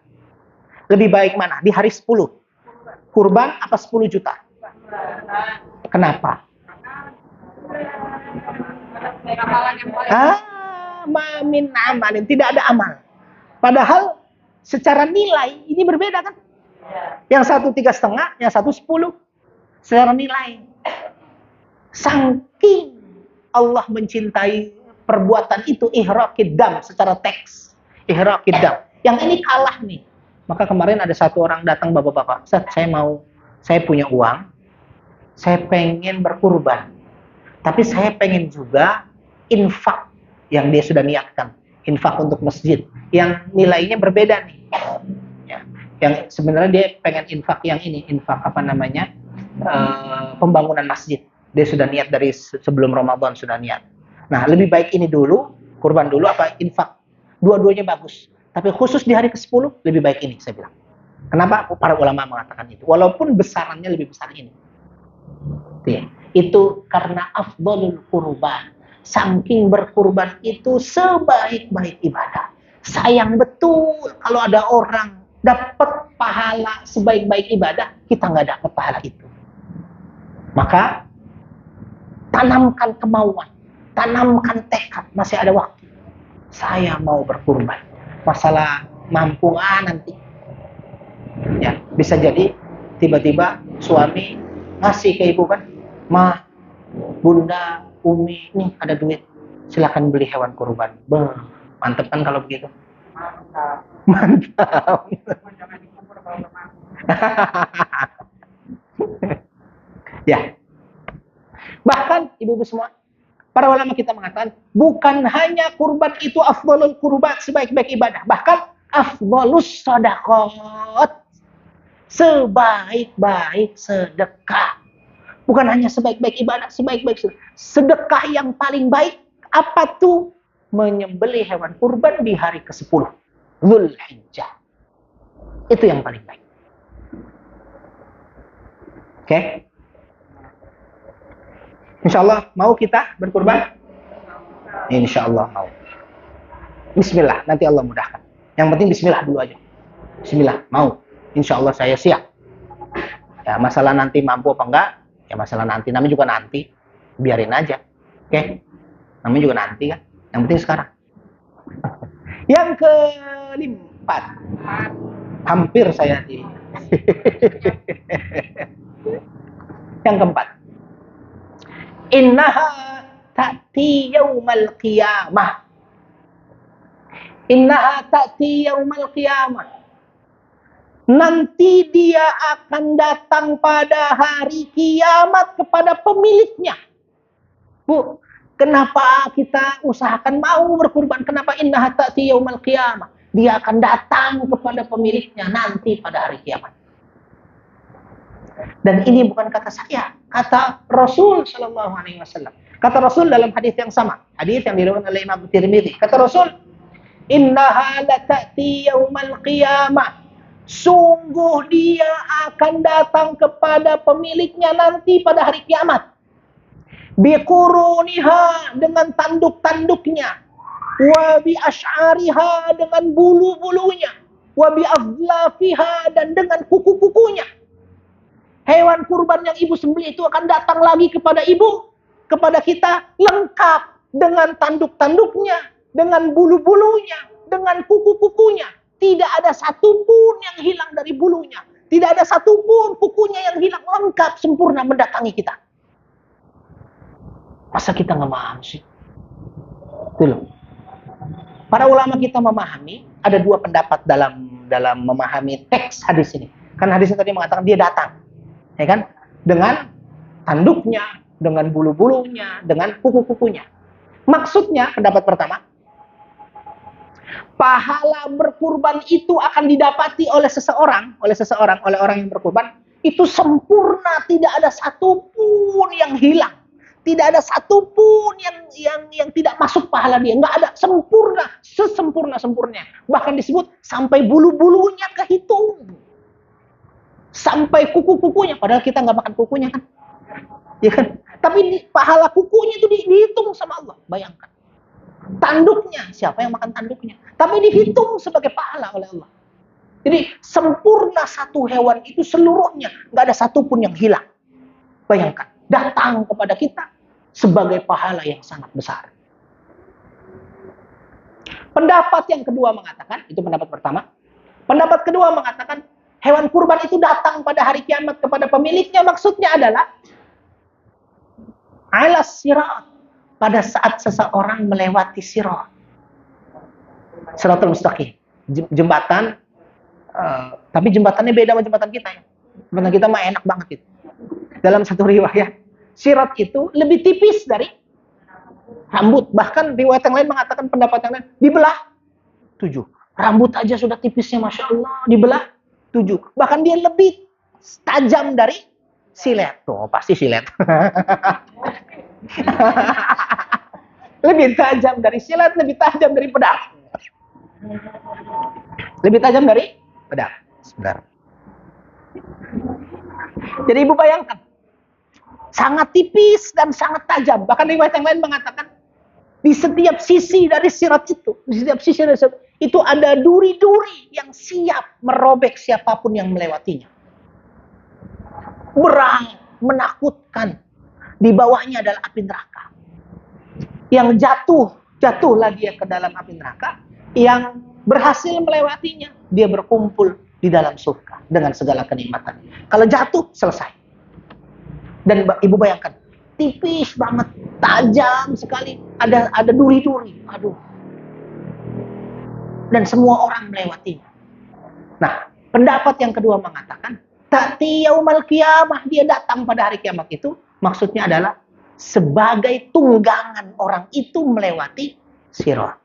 Lebih baik mana? Di hari 10. Kurban apa 10 juta? Kenapa? Mamin amalin, tidak ada amal. Padahal secara nilai ini berbeda kan? Yang satu 3,5, yang satu 10. Secara nilai. Saking Allah mencintai perbuatan itu, ihraqid dam, secara teks. Ihraqid dam. Yang ini kalah nih. Maka kemarin ada satu orang datang, bapak-bapak, Ustaz, saya punya uang, saya pengen berkurban. Tapi saya pengen juga infak yang dia sudah niatkan. Infak untuk masjid. Yang nilainya berbeda nih. Ya. Yang sebenarnya dia pengen infak yang ini. Infak pembangunan masjid. Dia sudah niat dari sebelum Ramadan, sudah niat. Nah, lebih baik ini dulu, kurban dulu, apa infak? Dua-duanya bagus. Tapi khusus di hari ke-10, lebih baik ini, saya bilang. Kenapa para ulama mengatakan itu? Walaupun besarannya lebih besar ini. Itu karena afdalul kurban. Saking berkurban itu sebaik-baik ibadah. Sayang betul kalau ada orang dapat pahala sebaik-baik ibadah, kita nggak dapat pahala itu. Maka tanamkan kemauan, tanamkan tekad, masih ada waktu. Saya mau berkurban. Masalah mampu nanti. Ya, bisa jadi tiba-tiba suami ngasih ke ibu kan, "Ma, Bunda, Umi, nih ada duit. Silakan beli hewan kurban." Mantep kan kalau begitu? Mantap. Ya. Bahkan ibu-ibu semua, para ulama kita mengatakan, bukan hanya kurban itu afdalul kurban, sebaik-baik ibadah. Bahkan afdalus sedekah, sebaik-baik sedekah. Bukan hanya sebaik-baik ibadah, sebaik-baik sedekah yang paling baik. Apa tuh? Menyembelih hewan kurban di hari ke-10. Dzulhijjah. Itu yang paling baik. Oke? Insya Allah mau kita berkurban? Insya Allah mau. Bismillah, nanti Allah mudahkan. Yang penting bismillah dulu aja. Bismillah, mau. Insya Allah saya siap. Ya, masalah nanti mampu apa enggak, ya masalah nanti. Namanya juga nanti. Biarin aja. Oke? Namanya juga nanti kan. Yang penting sekarang. Yang keempat. Hampir saya di. Yang keempat. Innaha ta'ti yaumal qiyamah. Innaha ta'ti yaumal qiyamah. Nanti dia akan datang pada hari kiamat kepada pemiliknya. Bu, kenapa kita usahakan mau berkurban? Kenapa innaha ta'ti yaumal qiyamah? Dia akan datang kepada pemiliknya nanti pada hari kiamat. Dan ini bukan kata saya, kata Rasul Shallallahu Alaihi Wasallam. Kata Rasul dalam hadis yang sama, hadis yang diriwayatkan oleh Imam Tirmidzi. Kata Rasul, innaha lata'ti yaumal qiyamah. Sungguh dia akan datang kepada pemiliknya nanti pada hari kiamat. Biquruniha, dengan tanduk-tanduknya. Wa bi ash'ariha, dengan bulu-bulunya. Wa bi aflafiha, dan dengan kuku-kukunya. Hewan kurban yang ibu sembelih itu akan datang lagi kepada ibu, kepada kita, lengkap dengan tanduk-tanduknya, dengan bulu-bulunya, dengan kuku-kukunya. Tidak ada satupun yang hilang dari bulunya. Tidak ada satupun kukunya yang hilang, lengkap, sempurna mendatangi kita. Masa kita nggak paham sih? Itu loh. Para ulama kita memahami, ada dua pendapat dalam memahami teks hadis ini. Kan hadisnya tadi mengatakan dia datang. Ya kan? Dengan tanduknya, dengan bulu-bulunya, dengan kuku-kukunya. Maksudnya, pendapat pertama, pahala berkurban itu akan didapati oleh orang yang berkurban, itu sempurna, tidak ada satupun yang hilang. Tidak ada satupun yang tidak masuk pahala dia. Nggak ada, sempurna, sesempurna-sempurnya. Bahkan disebut sampai bulu-bulunya kehitung. Sampai kuku-kukunya, padahal kita nggak makan kukunya kan, ya kan? Tapi pahala kukunya itu dihitung sama Allah, bayangkan. Tanduknya, siapa yang makan tanduknya? Tapi dihitung sebagai pahala oleh Allah. Jadi sempurna satu hewan itu seluruhnya, nggak ada satupun yang hilang. Bayangkan, datang kepada kita sebagai pahala yang sangat besar. Pendapat yang kedua mengatakan, itu pendapat pertama. Pendapat kedua mengatakan, hewan kurban itu datang pada hari kiamat kepada pemiliknya, maksudnya adalah ala sirat, pada saat seseorang melewati sirat. Siratul mustaqim, jembatan, tapi jembatannya beda sama jembatan kita ya. Jembatan kita mah enak banget itu. Dalam satu riwayat, sirat itu lebih tipis dari rambut. Bahkan riwayat yang lain mengatakan, pendapat yang lain, dibelah 7. Rambut aja sudah tipisnya, Masya Allah, dibelah 7. Bahkan dia lebih tajam dari silet. Tuh, pasti silet. Lebih tajam dari silet, lebih tajam dari pedang. Lebih tajam dari pedang. Sebentar. Jadi ibu bayangkan, sangat tipis dan sangat tajam. Bahkan riwayat yang lain mengatakan, di setiap sisi dari sirat itu, di setiap sisi dari sirat, itu ada duri-duri yang siap merobek siapapun yang melewatinya. Berat, menakutkan. Di bawahnya adalah api neraka. Yang jatuhlah dia ke dalam api neraka. Yang berhasil melewatinya, dia berkumpul di dalam surga dengan segala kenikmatan. Kalau jatuh, selesai. Dan ibu bayangkan, tipis banget, tajam sekali, ada duri-duri. Aduh. Dan semua orang melewatinya. Nah, pendapat yang kedua mengatakan, ta'ti yaumal qiyamah, dia datang pada hari kiamat itu, maksudnya adalah sebagai tunggangan orang itu melewati sirat.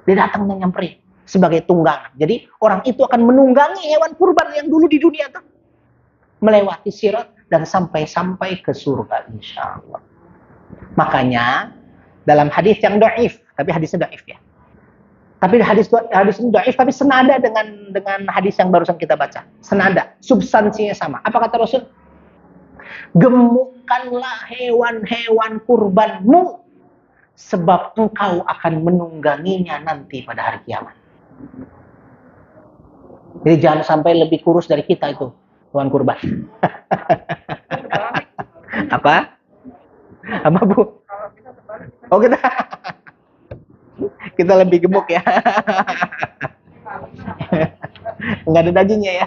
Dia datang dan nyamperin sebagai tunggangan. Jadi orang itu akan menunggangi hewan kurban yang dulu di dunia itu, melewati sirat dan sampai ke surga insya Allah. Makanya dalam hadis yang dhaif, tapi hadisnya dhaif ya. Tapi hadis ini dhaif, tapi senada dengan hadis yang barusan kita baca. Senada, substansinya sama. Apa kata Rasul? Gemukkanlah hewan-hewan kurbanmu sebab engkau akan menungganginya nanti pada hari kiamat. Jadi jangan sampai lebih kurus dari kita itu hewan kurban. Apa? Apa Bu? Oh kita kita lebih gemuk ya. Nggak ada dagingnya ya.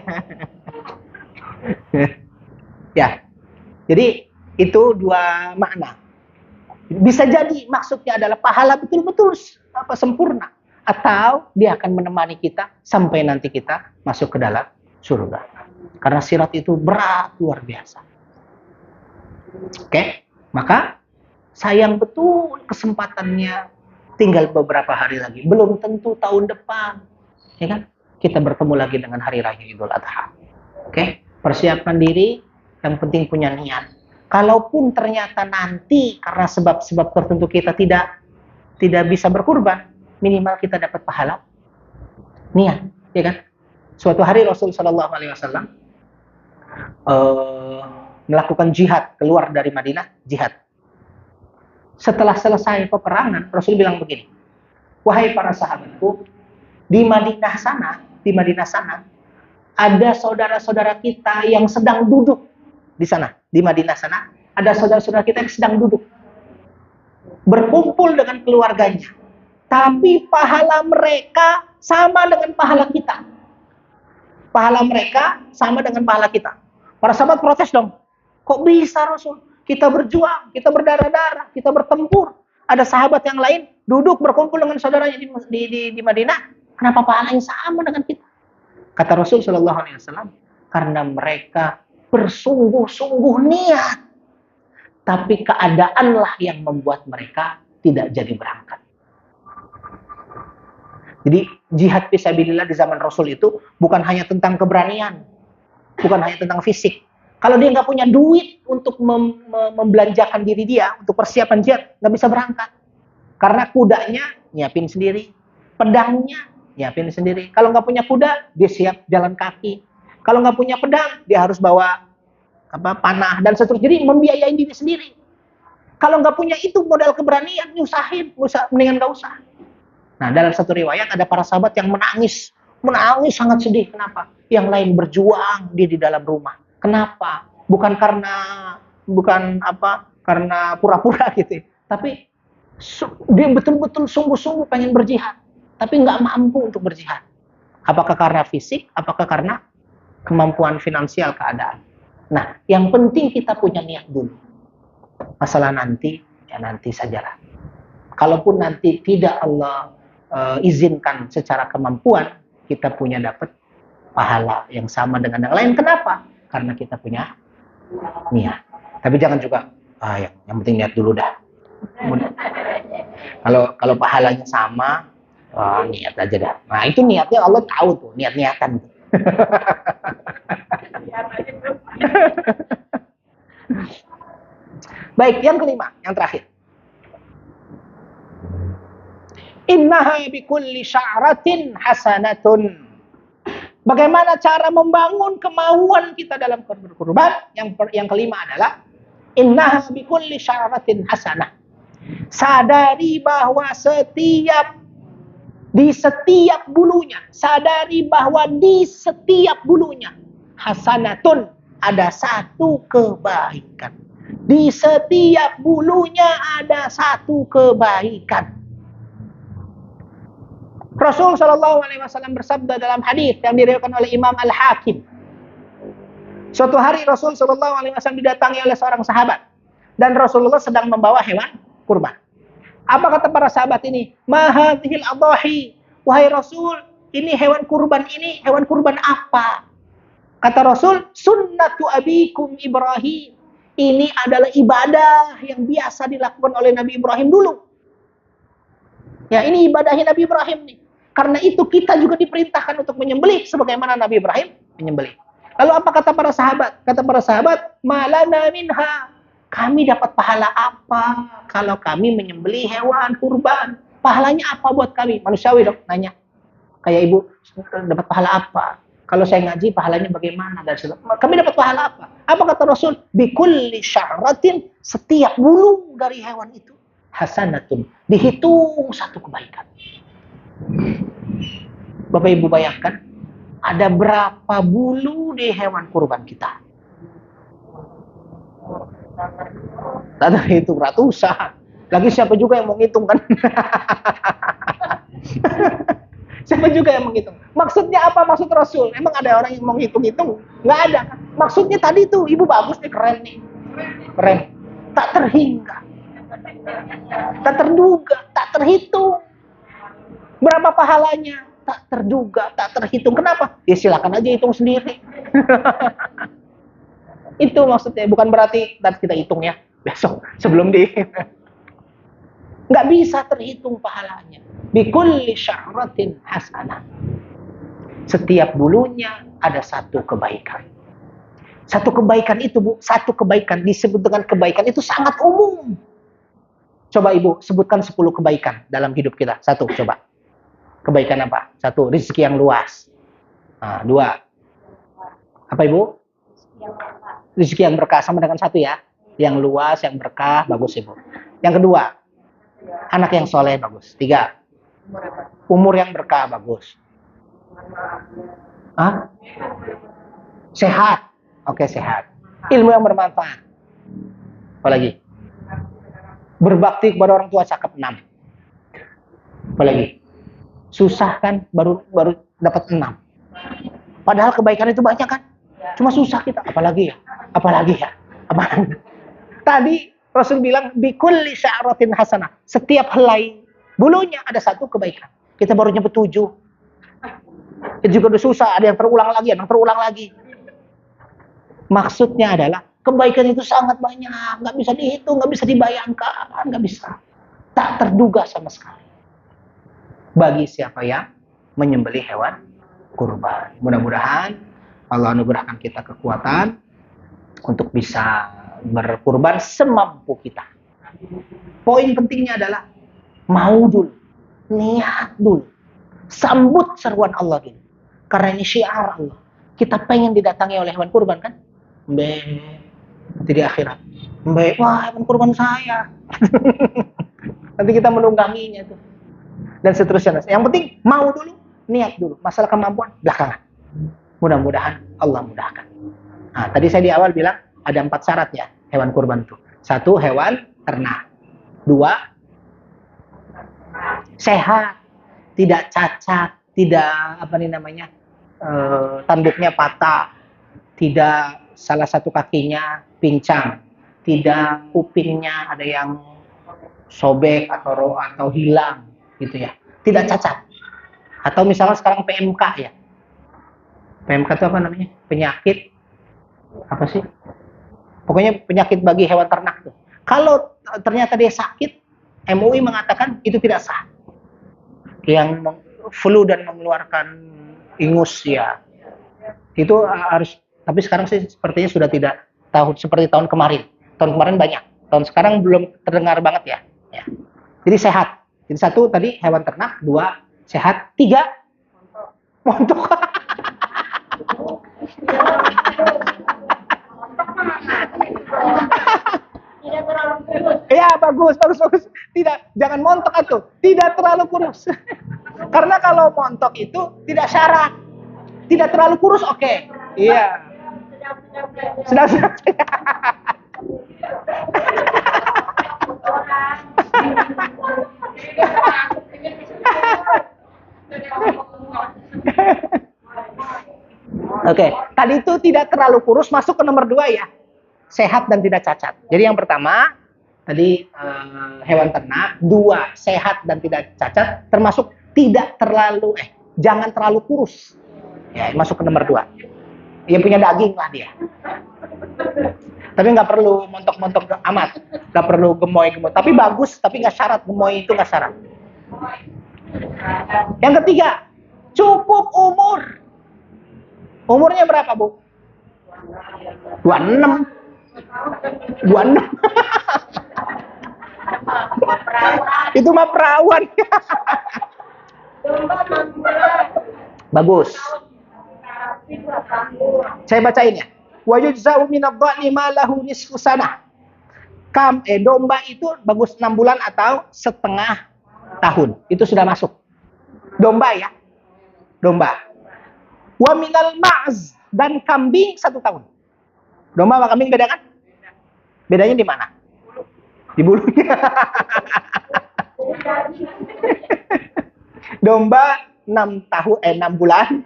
Ya. Jadi itu dua makna. Bisa jadi maksudnya adalah pahala betul-betul sempurna, atau dia akan menemani kita sampai nanti kita masuk ke dalam surga. Karena sirat itu berat luar biasa. Oke, maka sayang betul kesempatannya tinggal beberapa hari lagi. Belum tentu tahun depan, ya kan? Kita bertemu lagi dengan hari raya Idul Adha. Oke, persiapkan diri. Yang penting punya niat. Kalaupun ternyata nanti karena sebab-sebab tertentu kita tidak bisa berkurban, minimal kita dapat pahala niat, ya kan? Suatu hari Rasul Shallallahu Alaihi Wasallam melakukan jihad keluar dari Madinah, jihad. Setelah selesai peperangan, Rasul bilang begini, wahai para sahabatku, di Madinah sana ada saudara-saudara kita yang sedang duduk di sana, di Madinah sana ada saudara-saudara kita yang sedang duduk berkumpul dengan keluarganya, tapi pahala mereka sama dengan pahala kita. Pahala mereka sama dengan pahala kita. Para sahabat protes dong, kok bisa Rasul? Kita berjuang, kita berdarah-darah, kita bertempur. Ada sahabat yang lain duduk berkumpul dengan saudaranya di Madinah, kenapa pahalanya sama dengan kita? Kata Rasul Shallallahu Alaihi Wasallam, karena mereka bersungguh-sungguh niat, tapi keadaanlah yang membuat mereka tidak jadi berangkat. Jadi jihad fisabilillah di zaman Rasul itu bukan hanya tentang keberanian, bukan hanya tentang fisik. Kalau dia nggak punya duit untuk membelanjakan diri dia untuk persiapan jihad, nggak bisa berangkat. Karena kudanya nyiapin sendiri, pedangnya nyiapin sendiri. Kalau nggak punya kuda, dia siap jalan kaki. Kalau nggak punya pedang, dia harus bawa panah dan seterusnya. Jadi membiayai diri sendiri. Kalau nggak punya itu modal keberanian, nyusahin, mendingan nggak usah. Nah, dalam satu riwayat ada para sahabat yang menangis sangat sedih. Kenapa? Yang lain berjuang di dalam rumah. Kenapa? Bukan karena pura-pura gitu, tapi dia betul-betul sungguh-sungguh pengen berjihad, tapi nggak mampu untuk berjihad. Apakah karena fisik? Apakah karena kemampuan finansial keadaan? Nah, yang penting kita punya niat dulu. Masalah nanti, ya nanti sajalah. Kalaupun nanti tidak Allah izinkan secara kemampuan, kita punya dapat pahala yang sama dengan yang lain. Kenapa? Karena kita punya niat. Tapi jangan juga, yang penting niat dulu dah. Kalau pahalanya sama, niat aja dah. Nah itu niatnya Allah tahu tuh, niat-niatan. Baik, yang kelima, yang terakhir. Innaha bikulli sya'ratin hasanatun. Bagaimana cara membangun kemauan kita dalam berkurban? Yang kelima adalah innaha bikulli sya'ratin hasanah. Sadari bahwa di setiap bulunya hasanatun, ada satu kebaikan. Di setiap bulunya ada satu kebaikan. Rasul Shallallahu Alaihi Wasallam bersabda dalam hadis yang diriwayatkan oleh Imam Al-Hakim. Suatu hari Rasul Shallallahu Alaihi Wasallam didatangi oleh seorang sahabat dan Rasulullah sedang membawa hewan kurban. Apa kata para sahabat ini? Ma hadhil adhahi, wahai Rasul, ini hewan kurban apa? Kata Rasul, sunnatu abikum Ibrahim. Ini adalah ibadah yang biasa dilakukan oleh Nabi Ibrahim dulu. Ya, ini ibadahnya Nabi Ibrahim nih. Karena itu kita juga diperintahkan untuk menyembelih sebagaimana Nabi Ibrahim menyembelih. Lalu apa kata para sahabat? Kata para sahabat, malana minha. Kami dapat pahala apa kalau kami menyembelih hewan kurban? Pahalanya apa buat kami? Manusiawi dong, nanya. Kayak ibu, dapat pahala apa? Kalau saya ngaji, pahalanya bagaimana? Dan kami dapat pahala apa? Apa kata Rasul? Bikulli sya'ratin, setiap bulu dari hewan itu hasanatun. Dihitung satu kebaikan. Bapak Ibu bayangkan, ada berapa bulu di hewan kurban kita? Tak terhitung ratusan. Lagi siapa juga yang mau ngitung kan? Siapa juga yang menghitung? Maksudnya apa maksud Rasul? Emang ada orang yang mau ngitung-ngitung? Nggak ada. Maksudnya tadi tuh, ibu bagus nih, keren nih. Keren. Tak terhingga. Tak terduga, tak terhitung. Berapa pahalanya? Tak terduga, tak terhitung. Kenapa? Ya silakan aja hitung sendiri. Itu maksudnya. Bukan berarti nanti kita hitung ya. Besok sebelum nggak bisa terhitung pahalanya. Bikulli sya'ratin hasanah. Setiap bulunya ada satu kebaikan. Satu kebaikan itu, Bu, satu kebaikan disebut dengan kebaikan itu sangat umum. Coba Ibu sebutkan 10 kebaikan dalam hidup kita. Satu, coba. Kebaikan apa? Satu, rezeki yang luas. Nah, 2. Apa Ibu? Rezeki yang berkah, sama dengan 1 ya. Yang luas, yang berkah, bagus Ibu. Yang kedua, anak yang soleh, bagus. 3, umur yang berkah, bagus. Hah? Sehat. Oke, sehat. Ilmu yang bermanfaat. Apalagi? Berbakti kepada orang tua, cakep. 6. Apalagi? Susah kan, baru dapat 6. Padahal kebaikan itu banyak kan? Cuma susah kita. Apalagi ya? Apalagi ya? Apalagi? Tadi Rasul bilang, bikulli sya'ratin hasanah. Setiap helai bulunya ada satu kebaikan. Kita baru nyebut 7. Itu juga udah susah, ada yang terulang lagi, ada yang terulang lagi. Maksudnya adalah, kebaikan itu sangat banyak. Nggak bisa dihitung, nggak bisa dibayangkan, nggak bisa. Tak terduga sama sekali. Bagi siapa yang menyembelih hewan kurban. Mudah-mudahan Allah anugerahkan kita kekuatan untuk bisa berkurban semampu kita. Poin pentingnya adalah mau dulu, niat dulu, sambut seruan Allah dulu. Karena ini syiar Allah. Kita pengen didatangi oleh hewan kurban kan? Nanti di akhirat. Wah hewan kurban saya. Nanti kita menungganginya tuh. Dan seterusnya. Yang penting mau dulu, niat dulu. Masalah kemampuan belakangan. Mudah-mudahan Allah mudahkan. Nah, tadi saya di awal bilang ada 4 syarat ya hewan kurban itu. 1, hewan ternak. 2, sehat, tidak cacat, tidak tanduknya patah, tidak salah satu kakinya pincang, tidak kupingnya ada yang sobek atau hilang gitu ya. Tidak cacat. Atau misalnya sekarang PMK ya. PMK itu apa namanya? Penyakit apa sih? Pokoknya penyakit bagi hewan ternak tuh. Kalau ternyata dia sakit, MUI mengatakan itu tidak sah. Yang flu dan mengeluarkan ingus ya. Itu harus, tapi sekarang sih sepertinya sudah tidak seperti tahun kemarin. Tahun kemarin banyak. Tahun sekarang belum terdengar banget ya. Jadi sehat. Jadi 1 tadi hewan ternak, 2 sehat, 3 montok. Tidak terlalu kurus. Ya bagus. Tidak, jangan montok atuh. Tidak terlalu kurus. Karena kalau montok itu tidak syarat. Tidak terlalu kurus, oke. Iya. Sedang. Oke, tadi itu tidak terlalu kurus, masuk ke nomor 2 ya. Sehat dan tidak cacat. Jadi yang pertama, tadi hewan ternak. 2, sehat dan tidak cacat, termasuk tidak terlalu, jangan terlalu kurus. Ya, masuk ke nomor 2. Yang punya daging lah dia. Tapi nggak perlu montok-montok amat. Nggak perlu gemoy-gemoy. Tapi bagus, tapi nggak syarat. Gemoy itu nggak syarat. Yang ketiga, cukup umur. Umurnya berapa, Bu? 26. 26. Itu mah perawan. Bagus. Saya bacain ya. Wa yujza'u min adh-dha'ni ma lahu nisfu sanah. Domba itu bagus 6 bulan atau setengah tahun. Itu sudah masuk. Domba ya. Domba. Wa minal ma'z, dan kambing 1 tahun. Domba sama kambing beda kan? Bedanya di mana? Di bulunya. Domba 6 bulan,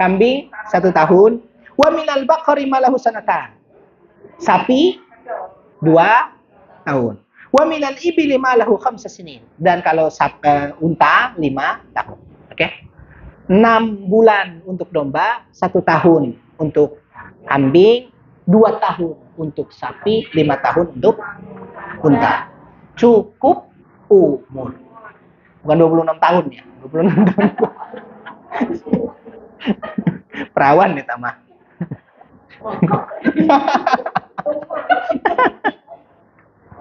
kambing 1 tahun. Wa minal baqari malahu sanatan. Sapi 2 tahun. Wa minal ibili malahu 5 sinin. Dan kalau unta 5 tahun. Oke? 6 bulan untuk domba, 1 tahun untuk kambing, 2 tahun untuk sapi, 5 tahun untuk unta. Cukup umur. Bukan 26 tahun ya. 26 tahun. Perawan nih Tama.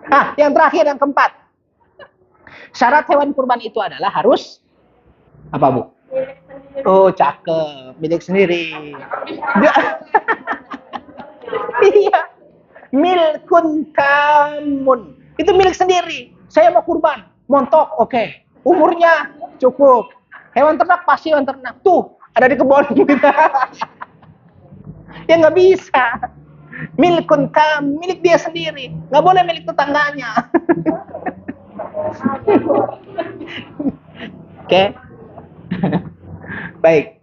Nah, yang terakhir, yang keempat. Syarat hewan kurban itu adalah harus apa, Bu? Oh, cakep. Milik sendiri. Iya. Milkun tamun. Itu milik sendiri. Saya mau kurban. Montok, oke. Umurnya cukup. Hewan ternak pasti hewan ternak. Tuh, ada di kebun kita. Ya nggak bisa. Milkun tam, milik dia sendiri. Nggak boleh milik tetangganya. Oke. Baik.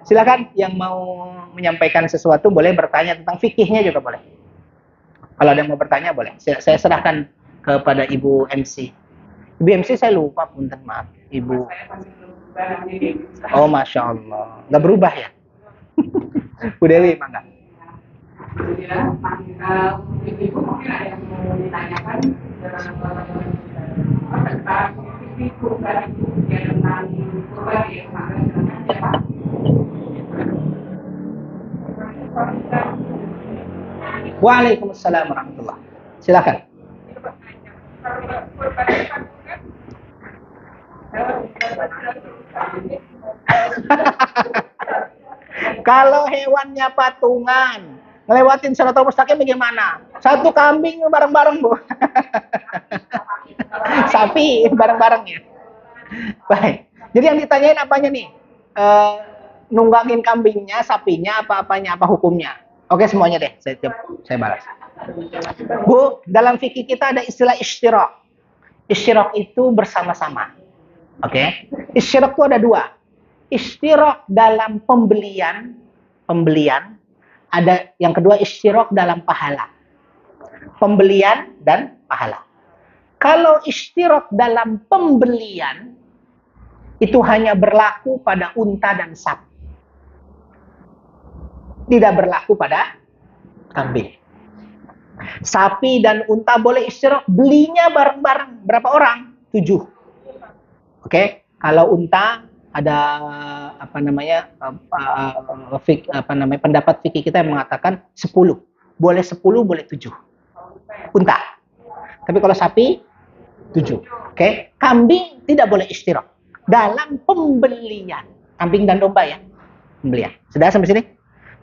Silakan yang mau menyampaikan sesuatu boleh bertanya tentang fikihnya juga boleh. Kalau ada yang mau bertanya boleh. Saya serahkan kepada Ibu MC. Ibu MC saya lupa, punten, maaf. Ibu. Oh, Masya Allah. Nggak berubah ya? Bu Dewi, mangga. Ibu mungkin ada yang mau ditanyakan tentang sisi kurban itu, ya tentang kurban ya, maka silakan siapa? Waalaikumsalam warahmatullah. Silakan. Kalau hewannya patungan, ngelewatin Shiratal Mustaqim bagaimana? 1 kambing bareng-bareng, Bu. Sapi bareng-bareng ya. Baik. Jadi yang ditanyain apanya nih? Nunggangin kambingnya, sapinya, apa-apanya, apa hukumnya? Oke, semuanya deh. Saya balas. Bu, dalam fikih kita ada istilah isytirak. Isytirak itu bersama-sama. Oke. Isytirak itu ada 2. Isytirak dalam pembelian. Ada yang kedua isytirak dalam pahala. Pembelian dan pahala. Kalau isytirak dalam pembelian itu hanya berlaku pada unta dan sapi. Tidak berlaku pada kambing. Sapi dan unta boleh isytirak, belinya bareng-bareng. Berapa orang? 7. Oke. Kalau unta ada pendapat fikih kita yang mengatakan 10. Boleh 10, boleh 7. Unta. Tapi kalau sapi 7. Oke. Kambing tidak boleh isytirak dalam pembelian. Kambing dan domba ya. Pembelian. Sudah sampai sini?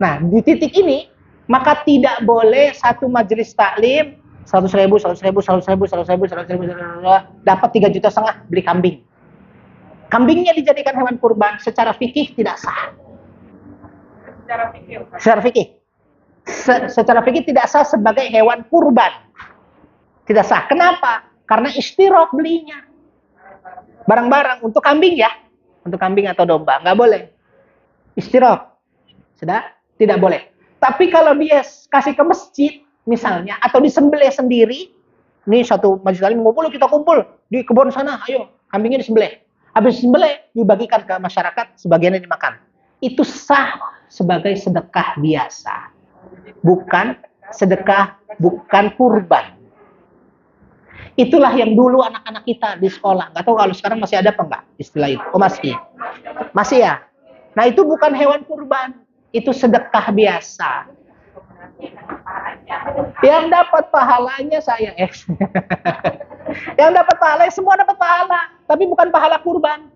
Nah, di titik ini maka tidak boleh satu majelis taklim 100.000 dapat 3,5 juta beli kambing. Kambingnya dijadikan hewan kurban secara fikih tidak sah. Secara fikih. Secara fikih tidak sah sebagai hewan kurban. Tidak sah. Kenapa? Karena isytirak belinya. Barang-barang untuk kambing ya. Untuk kambing atau domba. Nggak boleh. Isytirak. Sudah? Tidak boleh. Tapi kalau dia kasih ke masjid, misalnya, atau disembelih sendiri, ini satu majelis taklim ngumpul, kita kumpul di kebun sana, ayo, kambingnya disembelih. Habis disembelih, dibagikan ke masyarakat, sebagiannya dimakan. Itu sah sebagai sedekah biasa. Bukan sedekah, bukan kurban. Itulah yang dulu anak-anak kita di sekolah. Nggak tahu kalau sekarang masih ada apa enggak istilah itu. Oh masih. Masih ya? Nah itu bukan hewan kurban. Itu sedekah biasa. Yang dapat pahalanya saya. Yang dapat pahalanya, semua dapat pahala. Tapi bukan pahala kurban.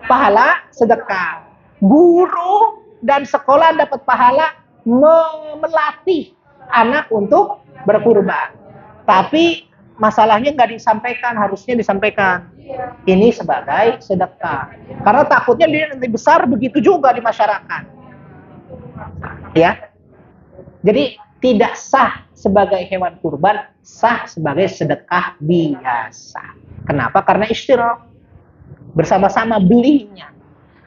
Pahala sedekah. Guru dan sekolah dapat pahala melatih anak untuk berkurban. Tapi masalahnya nggak disampaikan, harusnya disampaikan. Ini sebagai sedekah. Karena takutnya dia nanti besar begitu juga di masyarakat. Ya. Jadi tidak sah sebagai hewan kurban, sah sebagai sedekah biasa. Kenapa? Karena isyrak. Bersama-sama belinya.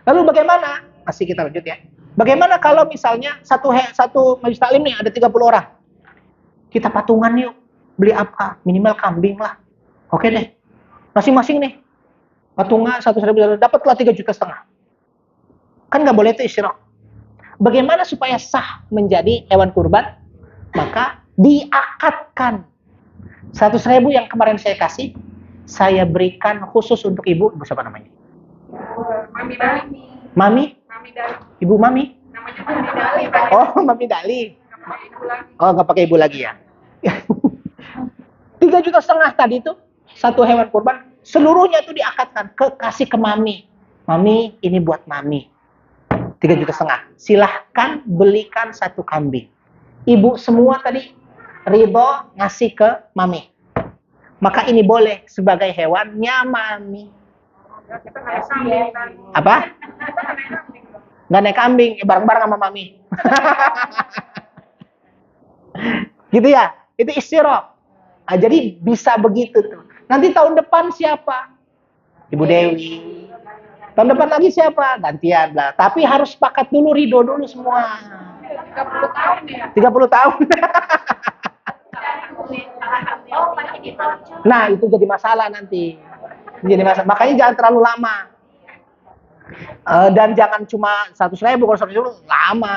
Lalu bagaimana? Masih kita lanjut ya. Bagaimana kalau misalnya satu majelis taklim nih ada 30 orang. Kita patungan yuk. Beli apa? Minimal kambing lah. Oke deh. Masing-masing nih. Patungan 1.000 dapatlah 3,5 juta. Kan nggak boleh itu isyrak. Bagaimana supaya sah menjadi hewan kurban? Maka diakadkan. 100.000 yang kemarin saya kasih, saya berikan khusus untuk ibu siapa namanya? Mami Dali. Mami? Mami Dali. Ibu Mami? Namanya Mami Dali. Oh, Mami Dali. Nggak pakai ibu lagi. Oh, nggak pakai ibu lagi ya? 3,5 juta tadi itu satu hewan kurban, seluruhnya itu diakadkan kasih ke Mami. Mami, ini buat Mami. 3,5 juta. Silahkan belikan satu kambing. Ibu semua tadi ridho ngasih ke Mami. Maka ini boleh sebagai hewannya Mami. Kita nggak kambing. Apa? Kita nggak kambing. Nggak naik kambing, bareng-bareng sama Mami. Gitu ya, itu isyrak. Nah, jadi bisa begitu tuh. Nanti tahun depan siapa? Ibu Dewi. Tahun depan lagi siapa? Gantian lah. Tapi harus sepakat dulu, ridho dulu semua. 30 tahun ya. 30 tahun. Nah, itu jadi masalah nanti. Jadi masalah. Makanya jangan terlalu lama. Dan jangan cuma 100.000, kalau 100.000 lama.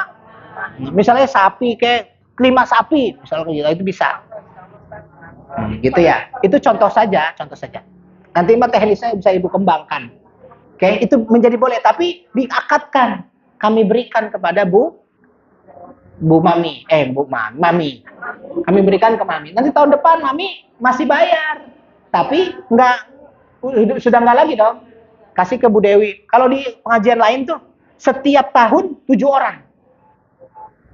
Misalnya sapi kayak 5 sapi, misalnya itu bisa. Gitu ya. Itu contoh saja. Nanti mah teknisnya bisa ibu kembangkan. Oke, itu menjadi boleh, tapi diakadkan. Kami berikan kepada Bu Mami. Mami. Kami berikan ke Mami. Nanti tahun depan Mami masih bayar. Tapi sudah enggak lagi dong. Kasih ke Bu Dewi. Kalau di pengajian lain tuh setiap tahun 7 orang.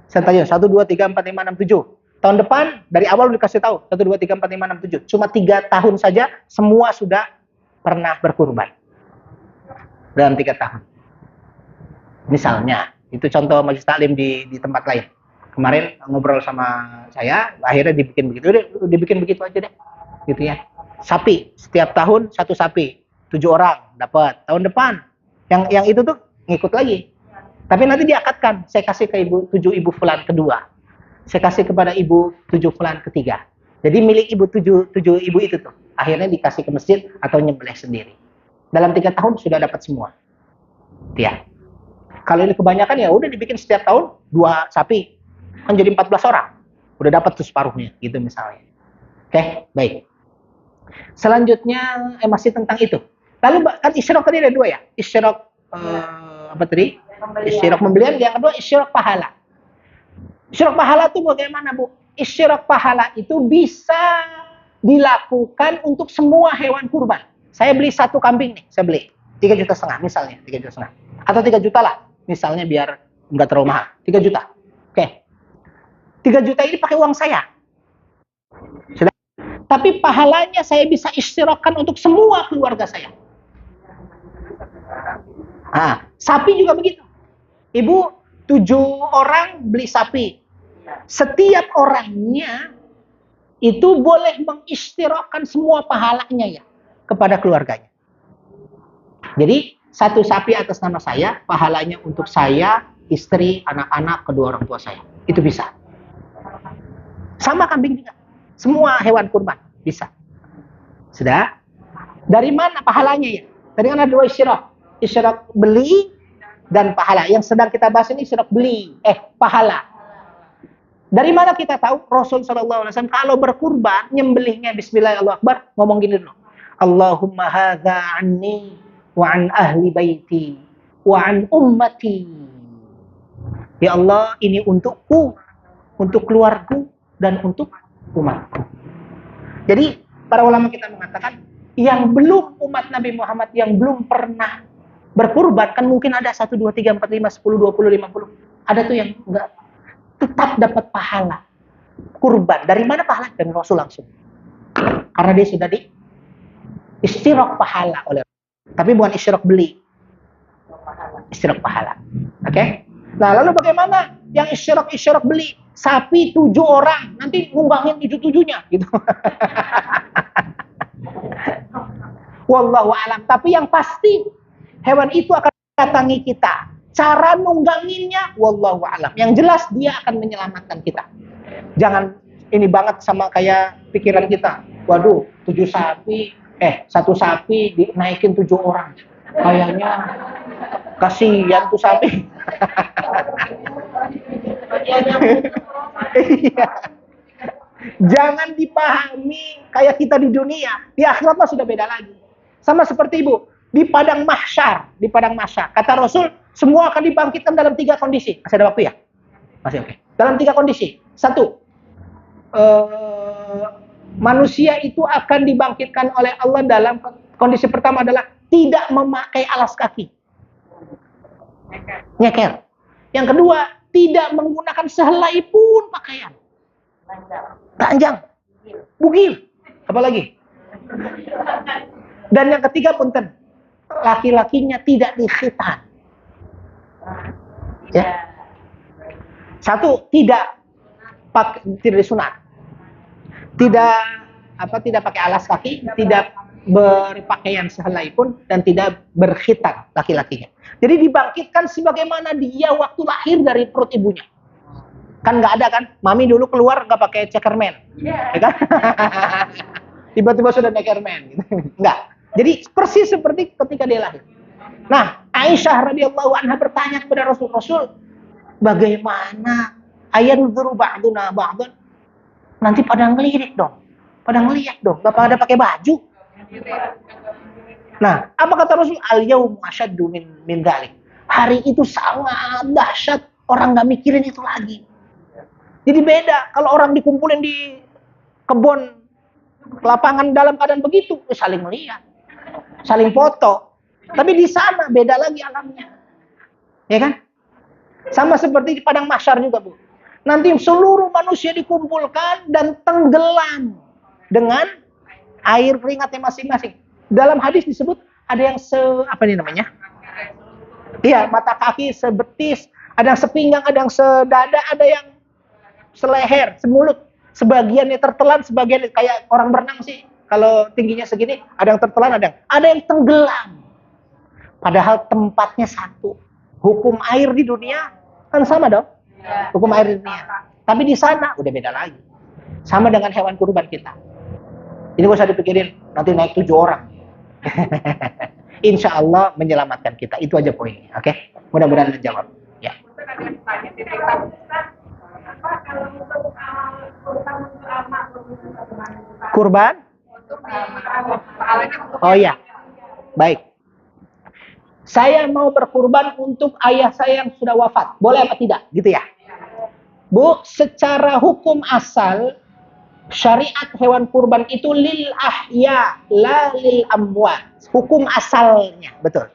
Saya tanya 1, 2, 3, 4, 5, 6, 7. Tahun depan dari awal dikasih tahu 1, 2, 3, 4, 5, 6, 7. Cuma 3 tahun saja semua sudah pernah berkurban dalam 3 tahun. Misalnya itu contoh majelis taklim di tempat lain. Kemarin ngobrol sama saya, akhirnya dibikin begitu. Udah dibikin begitu aja deh, gitu ya. Sapi setiap tahun 1 sapi, 7 orang dapat. Tahun depan yang itu tuh ngikut lagi. Tapi nanti diakadkan, saya kasih ke ibu 7 ibu fulan kedua. Saya kasih kepada ibu 7 fulan ketiga. Jadi milik ibu 7 ibu itu tuh. Akhirnya dikasih ke masjid atau nyembelih sendiri. Dalam 3 tahun sudah dapat semua. Ya. Kalau ini kebanyakan ya udah dibikin setiap tahun 2 sapi. Kan jadi 14 orang. Udah dapat tuh separuhnya gitu misalnya. Oke, baik. Selanjutnya masih tentang itu. Lalu kan isyrak tadi ada 2 ya. Isyrak apa tadi? Isyrak pembelian, yang kedua isyrak pahala. Isyrak pahala itu bagaimana, Bu? Isyrak pahala itu bisa dilakukan untuk semua hewan kurban. Saya beli 1 kambing nih, saya beli 3,5 juta misalnya, 3,5 juta. Atau 3 juta lah, misalnya biar nggak terlalu mahal. 3 juta. Oke. 3 juta ini pakai uang saya. Sudah. Tapi pahalanya saya bisa isyrakkan untuk semua keluarga saya. Sapi juga begitu. Ibu 7 orang beli sapi. Setiap orangnya itu boleh mengisyrakkan semua pahalanya ya kepada keluarganya. Jadi 1 sapi atas nama saya, pahalanya untuk saya, istri, anak-anak, kedua orang tua saya. Itu bisa. Sama kambing juga. Semua hewan kurban bisa. Sudah? Dari mana pahalanya ya? Tadi kan ada 2 isyrak. Isyrak beli dan pahala. Yang sedang kita bahas ini isyrak beli, pahala. Dari mana kita tahu? Rasul SAW kalau berkurban, nyembelihnya Bismillahirrahmanirrahim, ngomong gini dulu. Allahumma hadza anni wa an ahli baiti wa an ummati. Ya Allah, ini untukku, untuk keluarga dan untuk umatku. Jadi para ulama kita mengatakan yang belum umat Nabi Muhammad yang belum pernah berkurban, kan mungkin ada 1, 2, 3, 4, 5, 10, 20, 50. Ada tuh yang enggak, tetap dapat pahala kurban. Dari mana pahala? Dari Rasul langsung. Karena dia sudah di istirak pahala oleh Allah. Tapi bukan istirak beli. Istirak pahala. Oke? Nah, lalu bagaimana yang istirak beli? Sapi 7 orang, nanti ngunggangin 7-7-nya gitu. Wallahu alam. Tapi yang pasti hewan itu akan datangi kita. Cara nungganginnya wallahu alam. Yang jelas dia akan menyelamatkan kita. Jangan ini banget sama kayak pikiran kita. Waduh, 1 sapi dinaikin 7 orang. Kayaknya kasihan tuh sapi. Iya. Jangan dipahami kayak kita di dunia. Di akhirat mah sudah beda lagi. Sama seperti Ibu, di padang mahsyar, kata Rasul, semua akan dibangkitkan dalam 3 kondisi. Masih ada waktu ya? Masih oke. Dalam 3 kondisi. 1, manusia itu akan dibangkitkan oleh Allah dalam kondisi pertama adalah tidak memakai alas kaki. Nyeker. Yang kedua, tidak menggunakan sehelai pun pakaian. Telanjang. Bugil. Apalagi? Dan yang ketiga punten, laki-lakinya tidak dikhitan. Ya. 1, tidak disunat. Tidak pakai alas kaki, tidak berpakaian sehelai pun, dan tidak berkhitan laki-lakinya. Jadi dibangkitkan sebagaimana dia waktu lahir dari perut ibunya. Kan nggak ada kan? Mami dulu keluar nggak pakai cekerman, ya kan? Tiba-tiba sudah cekerman, gitu. Nggak. Jadi persis seperti ketika dia lahir. Nah, Aisyah radhiyallahu anha bertanya kepada Rasul, bagaimana ayanzuru ba'duna ba'dan? Nanti pada ngelirik dong, nggak pada pakai baju. Nah, apa kata Rasul? Al-yaum asyaddu min dzalik. Hari itu sangat dahsyat, orang nggak mikirin itu lagi. Jadi beda kalau orang dikumpulin di kebun lapangan dalam keadaan begitu, saling melihat, saling foto. Tapi di sana beda lagi alamnya. Ya kan? Sama seperti di padang mahsyar juga, Bu. Nanti seluruh manusia dikumpulkan dan tenggelam dengan air keringatnya masing-masing. Dalam hadis disebut ada yang mata kaki sebetis, ada yang sepinggang, ada yang sedada, ada yang seleher, semulut. Sebagiannya tertelan, sebagian kayak orang berenang sih. Kalau tingginya segini, ada yang tertelan, ada yang tenggelam. Padahal tempatnya satu. Hukum air di dunia kan sama dong. Hukum air di dunia. Tapi di sana udah beda lagi. Sama dengan hewan kurban kita. Ini gak usah dipikirin, nanti naik 7 orang. Insya Allah menyelamatkan kita. Itu aja poinnya. Oke? Mudah-mudahan menjawab. Ya. Kurban? Oh iya. Baik. Saya mau berkurban untuk ayah saya yang sudah wafat. Boleh apa tidak? Gitu ya. Bu, secara hukum asal syariat hewan kurban itu lil ahya, la lil amwat. Hukum asalnya, betul.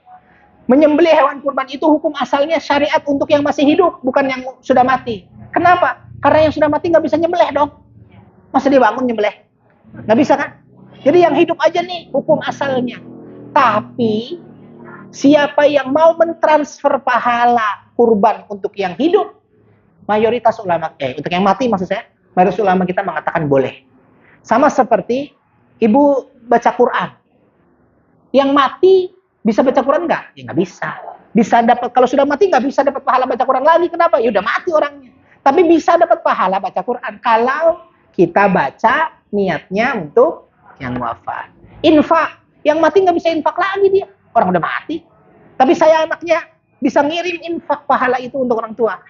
Menyembelih hewan kurban itu hukum asalnya syariat untuk yang masih hidup, bukan yang sudah mati. Kenapa? Karena yang sudah mati nggak bisa nyembelih dong. Masa dia bangun nyembelih? Nggak bisa kan? Jadi yang hidup aja nih hukum asalnya. Tapi siapa yang mau mentransfer pahala kurban untuk yang hidup, mayoritas ulama, untuk yang mati maksud saya, mayoritas ulama kita mengatakan boleh. Sama seperti ibu baca Quran. Yang mati bisa baca Quran nggak? Ya nggak bisa. Bisa dapat, kalau sudah mati nggak bisa dapat pahala baca Quran lagi. Kenapa? Ya udah mati orangnya. Tapi bisa dapat pahala baca Quran kalau kita baca niatnya untuk yang wafat. Infak, yang mati nggak bisa infak lagi dia. Orang udah mati. Tapi saya anaknya bisa ngirim infak pahala itu untuk orang tua.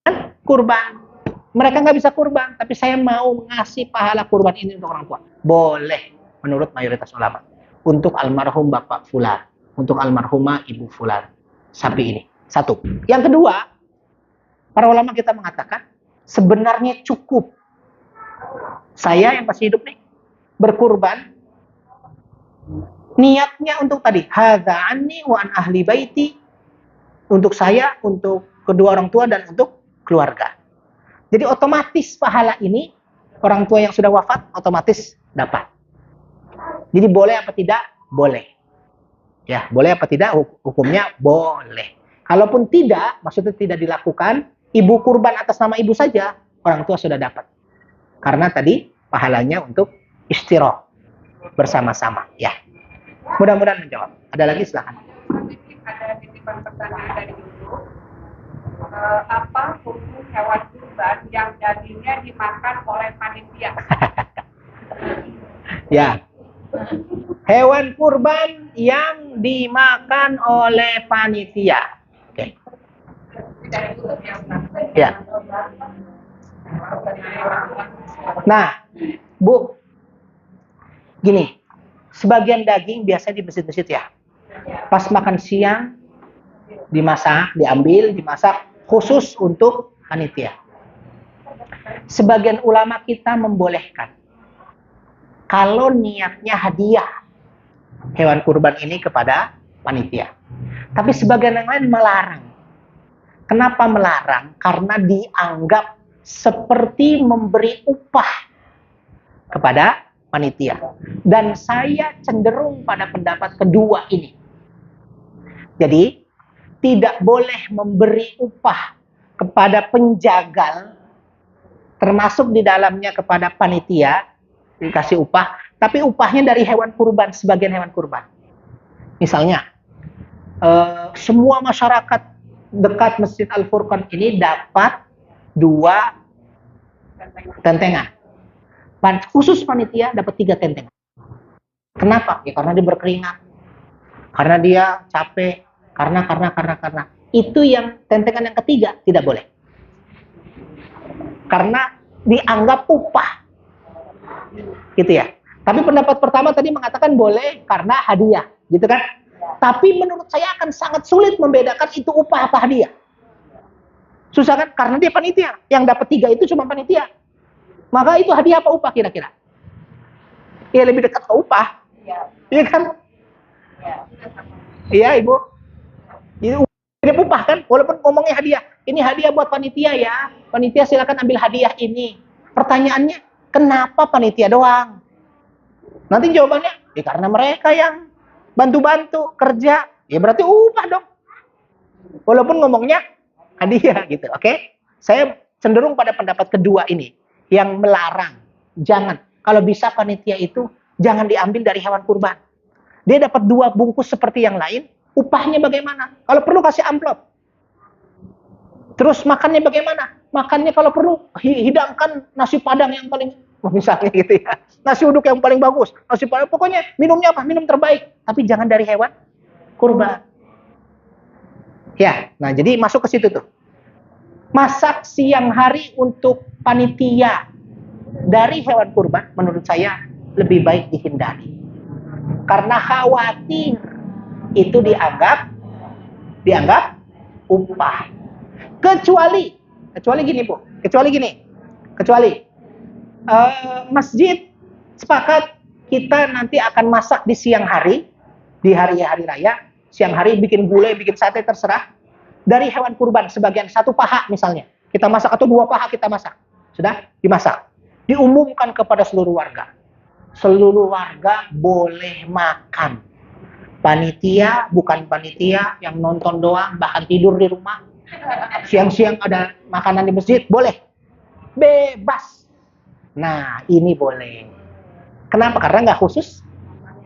Dan kurban. Mereka nggak bisa kurban, tapi saya mau ngasih pahala kurban ini untuk orang tua. Boleh, menurut mayoritas ulama. Untuk almarhum bapak fulan, untuk almarhumah ibu fulan. Sapi ini. 1. Yang kedua, para ulama kita mengatakan sebenarnya cukup saya yang masih hidup nih berkurban, niatnya untuk tadi hadza anni wa an ahli baiti, untuk saya, untuk kedua orang tua dan untuk keluarga. Jadi otomatis pahala ini orang tua yang sudah wafat otomatis dapat. Jadi boleh apa tidak? Boleh. Ya, boleh apa tidak? Hukumnya boleh. Kalaupun tidak, maksudnya tidak dilakukan, ibu kurban atas nama ibu saja, orang tua sudah dapat. Karena tadi pahalanya untuk istirah bersama-sama. Ya, mudah-mudahan menjawab. Ada lagi silakan. Ada titipan pertanyaan dari ibu. Apa hukum hewan kurban yang dagingnya dimakan oleh panitia? Ya, hewan kurban yang dimakan oleh panitia. Oke. Ya. Nah, Bu, gini, sebagian daging biasanya di masjid-masjid ya. Pas makan siang dimasak, diambil, dimasak khusus untuk panitia. Sebagian ulama kita membolehkan kalau niatnya hadiah hewan kurban ini kepada panitia. Tapi sebagian yang lain melarang. Kenapa melarang? Karena dianggap seperti memberi upah kepada panitia. Dan saya cenderung pada pendapat kedua ini. Jadi, tidak boleh memberi upah kepada penjagal, termasuk di dalamnya kepada panitia, dikasih upah, tapi upahnya dari hewan kurban, sebagian hewan kurban. Misalnya, semua masyarakat dekat Masjid Al-Furqan ini dapat 2 tentengan. Khusus panitia dapat 3 tentengan. Kenapa? Ya karena dia berkeringat. Karena dia capek. Karena. Itu yang tentengan yang ketiga tidak boleh. Karena dianggap upah. Gitu ya. Tapi pendapat pertama tadi mengatakan boleh karena hadiah. Gitu kan? Tapi menurut saya akan sangat sulit membedakan itu upah apa hadiah. Susah kan? Karena dia panitia. Yang dapat 3 itu cuma panitia. Maka itu hadiah apa upah kira-kira? Ya lebih dekat ke upah. Iya kan? Iya Ibu. Ini upah kan? Walaupun ngomongnya hadiah. Ini hadiah buat panitia ya. Panitia silakan ambil hadiah ini. Pertanyaannya, kenapa panitia doang? Nanti jawabannya, ya karena mereka yang bantu-bantu kerja, ya berarti upah dong. Walaupun ngomongnya hadiah gitu, oke? Saya cenderung pada pendapat kedua ini, yang melarang. Jangan, kalau bisa panitia itu jangan diambil dari hewan kurban. Dia dapat 2 bungkus seperti yang lain, upahnya bagaimana? Kalau perlu kasih amplop. Terus makannya bagaimana? Makannya kalau perlu hidangkan nasi padang yang paling, misalnya gitu ya. Nasi uduk yang paling bagus, nasi padang, pokoknya minumnya apa? Minum terbaik, tapi jangan dari hewan kurban. Ya, nah jadi masuk ke situ tuh. Masak siang hari untuk panitia dari hewan kurban, menurut saya lebih baik dihindari. Karena khawatir itu dianggap upah. Kecuali gini, masjid sepakat kita nanti akan masak di siang hari, di hari-hari raya, siang hari bikin gulai, bikin sate terserah, dari hewan kurban sebagian 1 paha misalnya, kita masak atau 2 paha kita masak, sudah dimasak, diumumkan kepada seluruh warga boleh makan. Panitia, bukan panitia yang nonton doang, bahkan tidur di rumah, siang-siang ada makanan di masjid, boleh, bebas. Nah ini boleh. Kenapa? Karena nggak khusus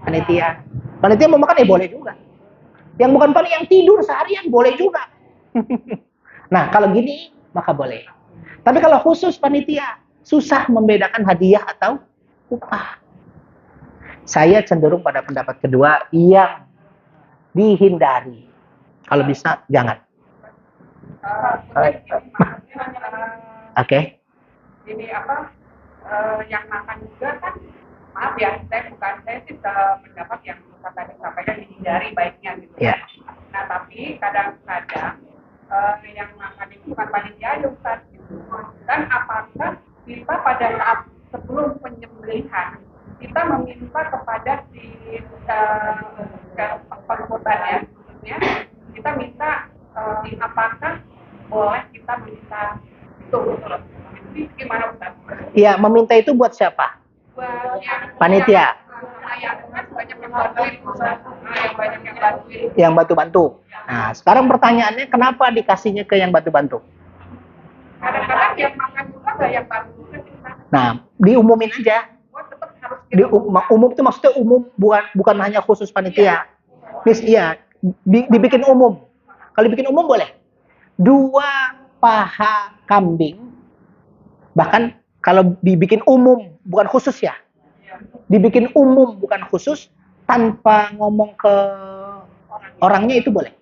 panitia. Panitia mau makan boleh juga. Yang bukan panitia yang tidur seharian boleh juga. Nah kalau gini maka boleh. Tapi kalau khusus panitia susah membedakan hadiah atau upah. Saya cenderung pada pendapat kedua yang dihindari. Kalau bisa jangan. Oke. Ini yang makan juga kan, maaf ya, saya sih pendapat yang tadi sampaikan dihindari baiknya gitu. Yeah. Nah tapi kadang-kadang yang makan itu bukan panitia aja Ustaz gitu. Dan apakah kita pada saat sebelum penyembelihan kita meminta kepada si pengkorban ya, maksudnya kita minta apakah boleh kita minta itu gimana Ustaz? Iya, meminta itu buat siapa? Buat yang panitia. Yang kan bantuin Ustaz. Yang banyak yang bantuin. Yang bantu-bantu. Nah, sekarang pertanyaannya kenapa dikasihnya ke yang bantu-bantu? Kadang-kadang yang makan juga nggak yang bantu juga sih, Ustaz. Nah, diumumin aja. Oh, tetap harus Umum itu maksudnya umum, bukan hanya khusus panitia. Iya, dibikin umum. Kalau dibikin umum boleh. 2 paha kambing, bahkan kalau dibikin umum, bukan khusus ya. Dibikin umum, bukan khusus, tanpa ngomong ke orangnya itu boleh.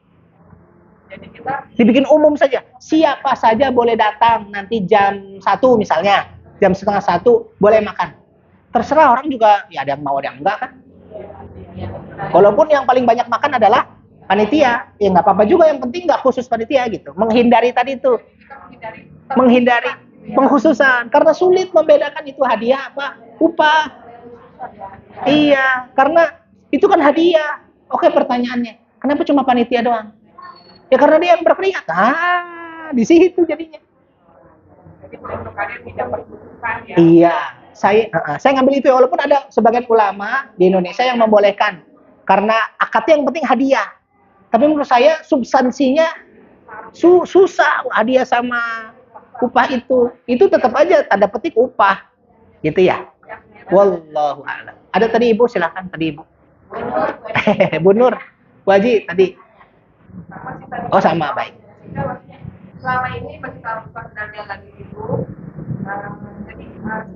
Jadi kita Dibikin umum saja. Siapa saja boleh datang nanti jam 1 misalnya. Jam setengah 1 boleh makan. Terserah orang juga, ya ada yang mau ada yang enggak kan. Walaupun yang paling banyak makan adalah panitia. Ya nggak apa-apa juga, yang penting nggak khusus panitia gitu. Menghindari tadi itu. Menghindari pengkhususan. Karena sulit membedakan itu hadiah apa upah. Iya, karena itu kan hadiah. Oke, pertanyaannya, kenapa cuma panitia doang? Ya karena dia yang berkeringat. Di situ jadinya. jadi untuk kalian tidak berkebutuhan ya. Iya, saya ngambil itu ya, walaupun ada sebagian ulama di Indonesia yang membolehkan. Karena akadnya yang penting hadiah. Tapi menurut saya substansinya susah hadiah sama upah itu tetap aja tanda petik upah. Gitu ya. Wallahu a'lam. Ada tadi Ibu, silakan tadi Ibu. Bu Nur, Bu Haji tadi. Oh sama, baik. Selama ini bagi Ustaz dan yang lagi ibu, jadi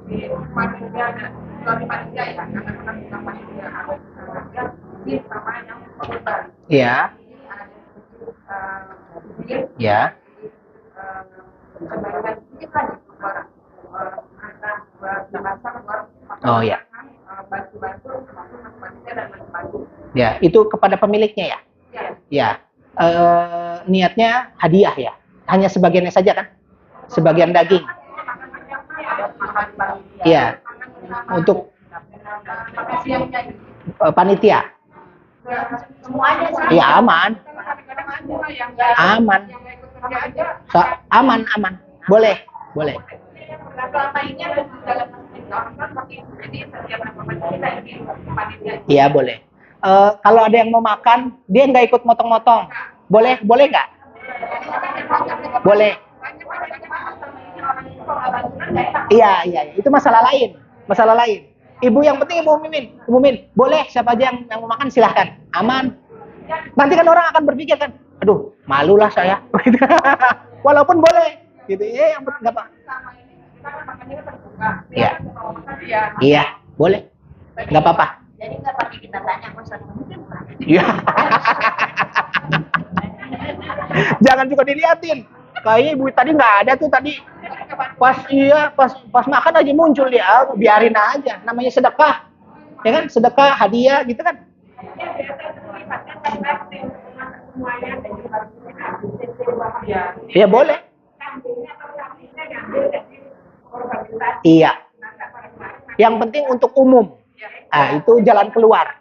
di panitia ada suami panitia ya, karena kita panitia ada di sama yang pengurus. Iya. Ya. Oh ya. Bantu-bantu termasuk panitia dan bantu-bantu. Ya, itu kepada pemiliknya ya. Ya. Niatnya hadiah ya. Hanya sebagiannya saja kan? Sebagian daging. Iya. Untuk panitia. Semuanya Iya, aman. Aman. Aman. Boleh. Selama ini ada di dalam jadi setiap panitia ini panitia. Iya, boleh. Kalau ada yang mau makan, dia nggak ikut motong-motong. Boleh nggak? Boleh. Iya. Itu masalah lain. Ibu yang penting ibu umumin. Boleh siapa aja yang mau makan silahkan. Aman. Nanti kan orang akan berpikir kan, aduh malulah saya. Walaupun boleh. Gitu ya, yang penting nggak apa. Iya, boleh. Nggak apa-apa. Jadi nggak pakai kita tanya Ustaz mungkin Pak. Iya. Jangan juga diliatin. Kayaknya ibu tadi nggak ada tuh tadi. Pas makan aja muncul dia. Biarin aja. Namanya sedekah. Ya kan? Sedekah, hadiah gitu kan. Ya boleh. Iya. Yang penting untuk umum. Itu jalan keluar.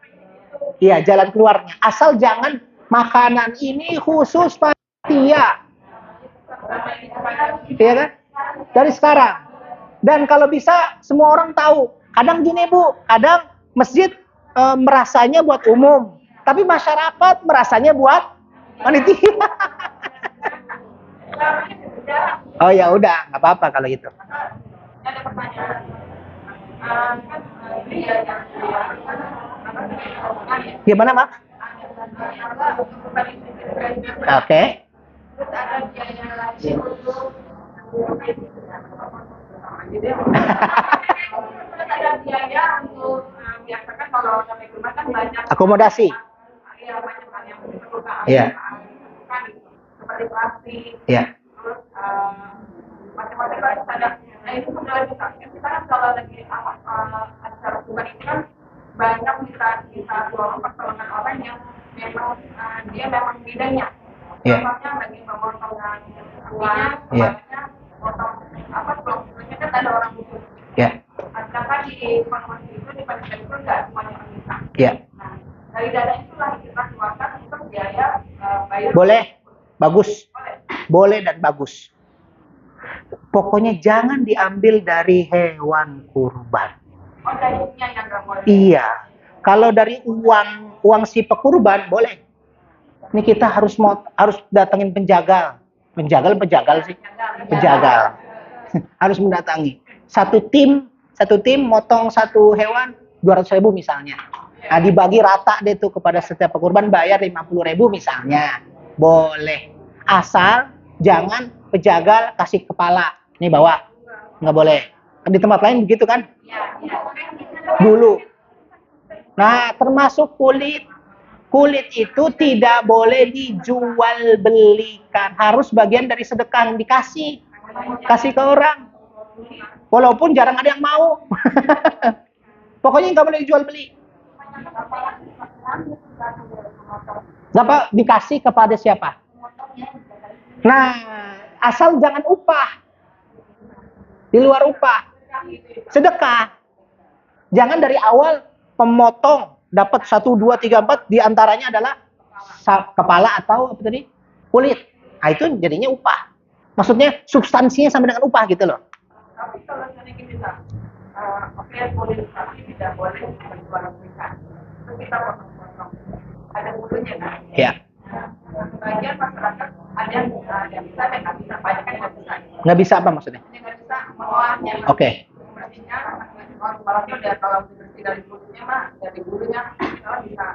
Iya, jalan keluarnya. Asal jangan makanan ini khusus panitia. Iya kan? Dari sekarang. Dan kalau bisa semua orang tahu. Kadang gini Bu, kadang masjid merasanya buat umum, tapi masyarakat merasanya buat panitia. Oh ya udah, nggak apa-apa kalau gitu. Ada pertanyaan. Gimana, Mak? Oke. Terus ada biaya lagi untuk terus ada biaya untuk biasakan kalau sampai rumah kan banyak Akomodasi. Iya, banyak hal yang diperlukan. Iya. Kan seperti plastik. Iya. Terus macam-macam lah ada. Nah itu sudah kita kan kalau lagi acara kurban itu kan banyak kita tolong pertolongan orang yang memang dia memang bidangnya. Iya. Contohnya lagi pemotongan sapinya, kemarinnya potong pelongnya kan ada orang khusus. Iya. Sedangkan di formasi itu di panitia itu nggak semuanya orang bisa. Iya. Nah, dari dana itulah kita keluarkan untuk biaya bayar. Boleh. Bagus. Boleh dan bagus. Pokoknya jangan diambil dari hewan kurban. Oh, dagingnya yang nggak boleh. Iya. Kalau dari uang si pekurban boleh. Ini kita harus datangin penjagal. Penjagal sih. Penjagal. Harus mendatangi. Satu tim motong satu hewan 200.000 misalnya. Nah, dibagi rata deh tuh kepada setiap pekurban, bayar 50.000 misalnya. Boleh. Asal jangan pejagal kasih kepala. Nih bawa. Nggak boleh. Di tempat lain begitu kan? Dulu. Nah, termasuk kulit. Kulit itu tidak boleh dijual belikan. Harus bagian dari sedekah yang dikasih. Kasih ke orang. Walaupun jarang ada yang mau. Pokoknya nggak boleh dijual beli. Apa dikasih kepada siapa? Nah, asal jangan upah. Di luar upah. Sedekah. Jangan dari awal pemotong dapat 1, 2, 3, 4 diantaranya adalah kepala atau apa tadi? Kulit. Nah, itu jadinya upah. Maksudnya substansinya sama dengan upah gitu loh. Tapi kalau misalnya kita oke boleh tapi tidak boleh menjual belikan. Kita potong-potong. Ada bulunya kan? Ya. Sebagian masyarakat ada yang bisa dan nggak bisa. Banyak kan nggak bisa. Nggak bisa apa maksudnya? Nggak bisa mengolahnya. Oke. Artinya kalau udah kalau bersih dari bulunya mah dari bulunya kita bisa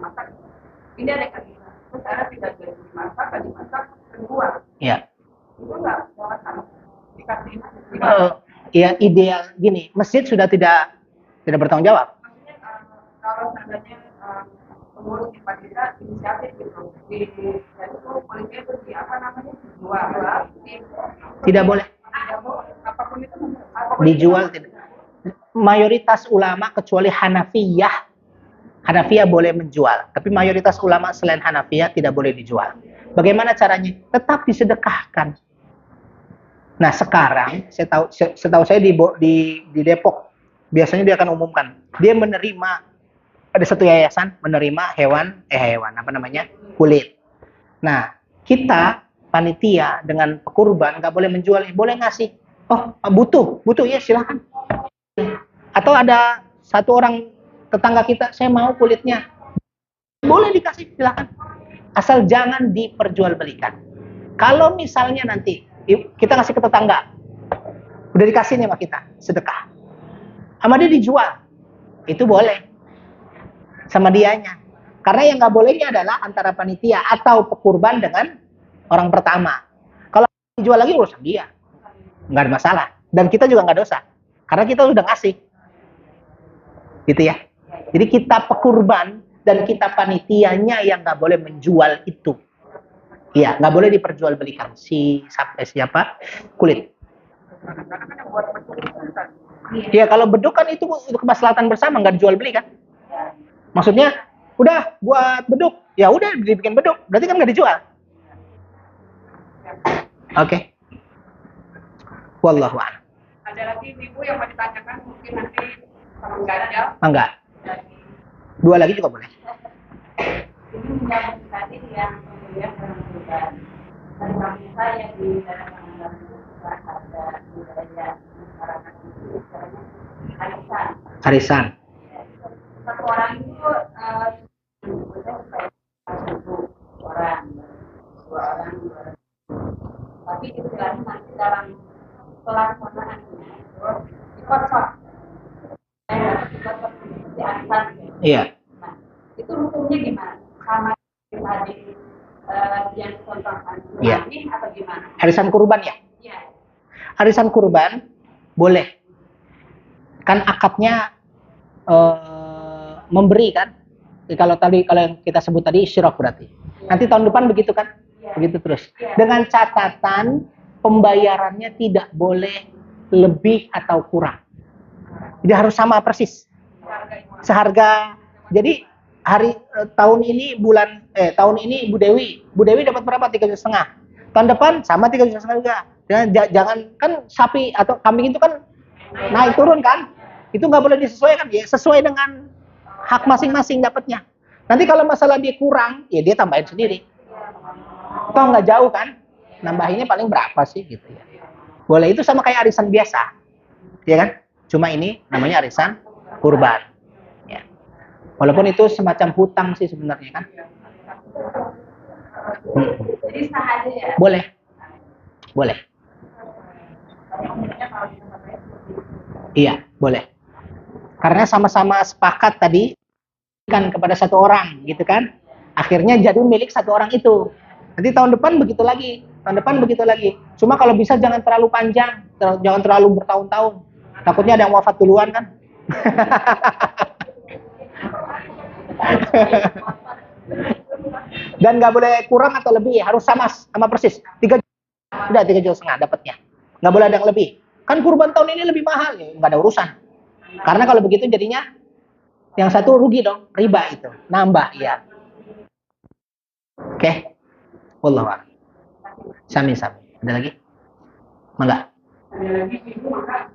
masak. Ini ada yang bisa. Terus ada tidak bisa dimasak kedua. Iya. Itu nggak sama dikasih. Ya ideal gini, masjid sudah tidak bertanggung jawab. Maksudnya kalau seandainya pengurus di panitia inisiatif gitu jadi itu polisi itu di apa namanya dijual Tidak boleh. Apapun itu Dijual tidak. Mayoritas ulama kecuali Hanafiyah boleh menjual, tapi mayoritas ulama selain Hanafiyah tidak boleh dijual. Bagaimana caranya? Tetap disedekahkan. Nah sekarang setahu saya di Depok biasanya dia akan umumkan dia menerima ada satu yayasan menerima kulit. Nah kita panitia dengan pekurban nggak boleh menjual, boleh ngasih. Oh butuh ya silakan. Atau ada satu orang tetangga kita saya mau kulitnya, boleh dikasih silakan. Asal jangan diperjualbelikan. Kalau misalnya nanti kita ngasih ke tetangga, udah dikasih nih sama kita, sedekah. Sama dia dijual, itu boleh. Sama dianya. Karena yang nggak bolehnya adalah antara panitia atau pekurban dengan orang pertama. Kalau dijual lagi urusan dia, nggak ada masalah. Dan kita juga nggak dosa, karena kita udah ngasih. Gitu ya. Jadi kita pekurban dan kita panitianya yang nggak boleh menjual itu. Iya, nggak boleh diperjualbelikan siapa kulit. Iya, kalau beduk kan itu kemaslahatan bersama, nggak dijual beli kan? Maksudnya, udah buat beduk, ya udah dibikin beduk, berarti kan nggak dijual. Oke. Wallahu a'lam. ada lagi ibu yang mau ditanyakan mungkin nanti sama ganjal. Enggak. 2 lagi juga boleh. Ini menyambung tadi yang kemudian menentukan dan bangsa yang di dalam pengantar itu juga ada budaya masyarakat itu istilahnya arisan. Satu orang itu supaya 1 orang, 2 orang, 2 orang. Tapi istilahnya nanti dalam pelaksanaannya itu dikocok. Dikocok seperti arisan. Iya. Nah, itu hukumnya gimana? Sama tadi yang contohkan ini atau gimana? Arisan kurban ya? Iya. Arisan kurban boleh. Kan akadnya memberi kan? Kalau yang kita sebut tadi syirak berarti. Nanti tahun depan begitu kan? Begitu terus. Dengan catatan pembayarannya tidak boleh lebih atau kurang. Jadi harus sama persis. Seharga. Jadi tahun ini Bu Dewi dapat berapa? 3,5. Tahun depan sama 3,5 juga. Jangan kan sapi atau kambing itu kan naik turun kan? Itu nggak boleh disesuaikan ya, sesuai dengan hak masing-masing dapatnya. Nanti kalau masalah dia kurang, ya dia tambahin sendiri. Toh nggak jauh kan? Nambahinnya paling berapa sih gitu ya. Boleh, itu sama kayak arisan biasa. Ya kan? Cuma ini namanya arisan kurban. Ya. Walaupun itu semacam hutang sih sebenarnya kan. Jadi sah aja ya. Boleh. Boleh. Iya, boleh. Karena sama-sama sepakat tadi kan kepada satu orang, gitu kan? Akhirnya jadi milik satu orang itu. Nanti tahun depan begitu lagi, tahun depan begitu lagi. Cuma kalau bisa jangan terlalu panjang, jangan terlalu bertahun-tahun. Takutnya ada yang wafat duluan kan? Dan nggak boleh kurang atau lebih, harus sama persis. 3,5 juta dapatnya. Nggak boleh ada yang lebih. Kan kurban tahun ini lebih mahal, ya nggak ada urusan. Karena kalau begitu jadinya yang satu rugi dong, riba itu, nambah ya. Oke, wallahu a'lam. Sami. Ada lagi? Mangga. Ada lagi itu maka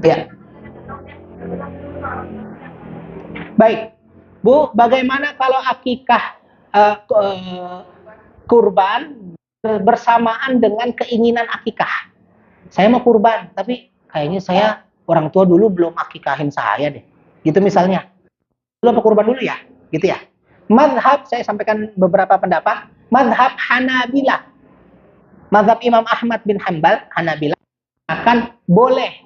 Ya. Baik, Bu, bagaimana kalau akikah kurban bersamaan dengan keinginan akikah? Saya mau kurban, tapi kayaknya orang tua dulu belum akikahin saya deh. Gitu misalnya. Dulu apa kurban dulu ya? Gitu ya. Mazhab, saya sampaikan beberapa pendapat. Mazhab Hanabilah. Mazhab Imam Ahmad bin Hanbal, Hanabilah, akan boleh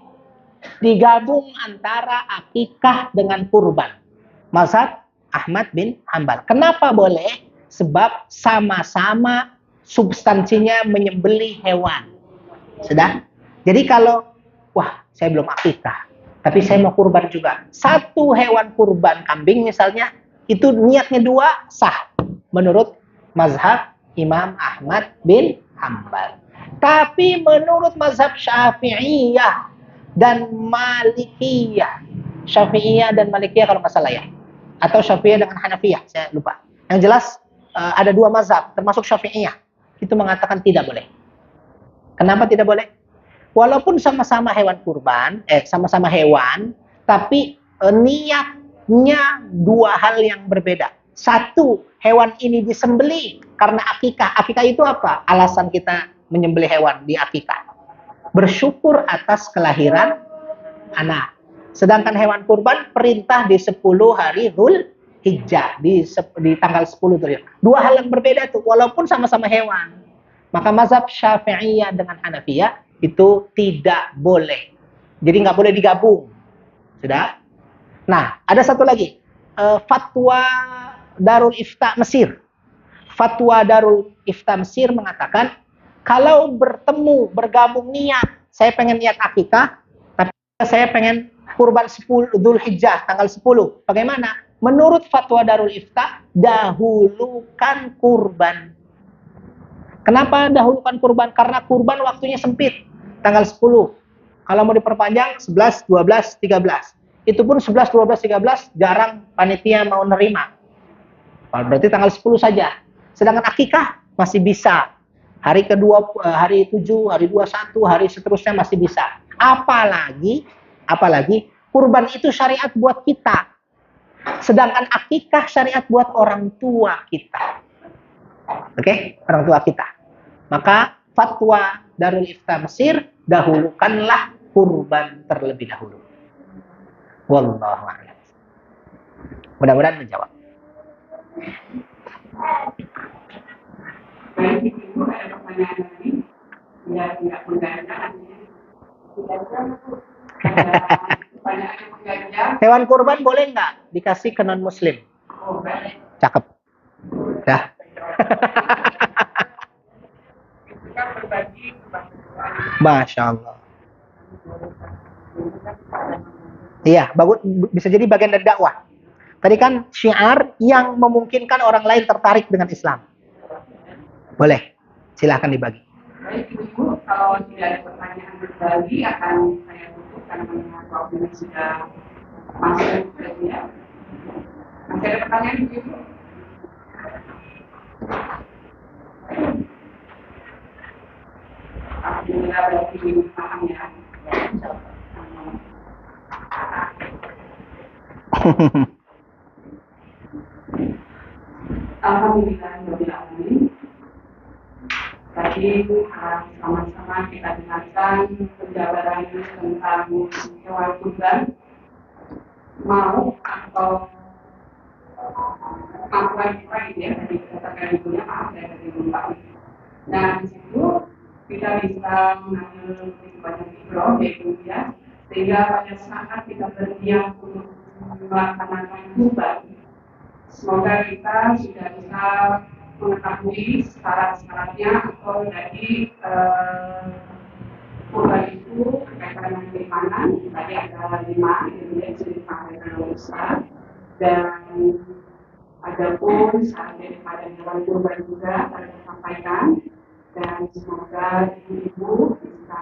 digabung antara akikah dengan kurban. Mazhab Ahmad bin Hanbal. Kenapa boleh? Sebab sama-sama substansinya menyembelih hewan. Sudah? Jadi kalau, wah saya belum akikah, tapi saya mau kurban juga. Satu hewan kurban kambing misalnya, itu niatnya 2, sah. Menurut mazhab Imam Ahmad bin Hanbal. Tapi menurut mazhab Syafi'iyah dan Malikiyah. Syafi'iyah dan Malikiyah kalau nggak salah ya. Atau Syafi'iyah dengan Hanafiyah, saya lupa. Yang jelas ada 2 mazhab, termasuk Syafi'iyah. Itu mengatakan tidak boleh. Kenapa tidak boleh? Walaupun sama-sama hewan kurban, sama-sama hewan, tapi niatnya 2 hal yang berbeda. Satu, hewan ini disembelih karena akikah. Akikah itu apa? Alasan kita menyembelih hewan di akikah. Bersyukur atas kelahiran anak. Sedangkan hewan kurban perintah di 10 hari Dzul Hijjah, di tanggal 10 Dzul Hijjah. 2 hal yang berbeda itu, walaupun sama-sama hewan. Maka mazhab Syafi'iyah dengan Hanafiyah itu tidak boleh. Jadi nggak boleh digabung. Sudah? Nah, ada satu lagi. Fatwa Darul Ifta Mesir. Fatwa Darul Ifta Mesir mengatakan, kalau bergabung niat, saya pengen niat akikah, tapi saya pengen kurban 10 Dzul Hijjah, tanggal 10. Bagaimana? Menurut fatwa Darul Ifta, dahulukan kurban. Kenapa dahulukan kurban? Karena kurban waktunya sempit, tanggal 10. Kalau mau diperpanjang, 11, 12, 13. Itu pun 11, 12, 13 jarang panitia mau nerima. Berarti tanggal 10 saja. Sedangkan akikah masih bisa. Hari kedua, hari 7, hari 21, hari seterusnya masih bisa. Apalagi kurban itu syariat buat kita. Sedangkan akikah syariat buat orang tua kita. Oke, orang tua kita. Maka fatwa Darul Ifta Mesir, dahulukanlah kurban terlebih dahulu. Wallahu a'lam. Mudah-mudahan menjawab. baik ibu ada pertanyaan lagi? Ya, tidak mengganjal. Pertanyaan yang mengganjal. Hewan kurban boleh nggak dikasih ke non muslim? Oh, baik. Cakep. Ya. Itu kan berbagi kebahagiaan. Masya Allah. Iya, bagus, bisa jadi bagian dari dakwah. Tadi kan syiar yang memungkinkan orang lain tertarik dengan Islam. Boleh, silahkan dibagi. Baik ibu, kalau tidak ada pertanyaan berbagi akan saya tutup karena waktunya sudah masuk ke dia. Masih ada pertanyaan ibu? Alhamdulillah berarti paham ya. Alhamdulillah, Jadi sama-sama kita dengarkan penjabaran tentang hewan kurban, mau atau apa gitu ya, dari katakan ibunya maaf ya dari lupa. Nah di situ kita bisa mengambil banyak ibroh yaitu ya, sehingga pada saat kita berniat untuk melaksanakan kurban, semoga kita sudah bisa mengetahui syarat-syaratnya atau dari kurban itu berkaitan dengan keimanan. Tadi ada 5 yang sudah disampaikan oleh Ustaz, dan adapun syarat daripada hewan kurban juga telah disampaikan, dan semoga ibu bisa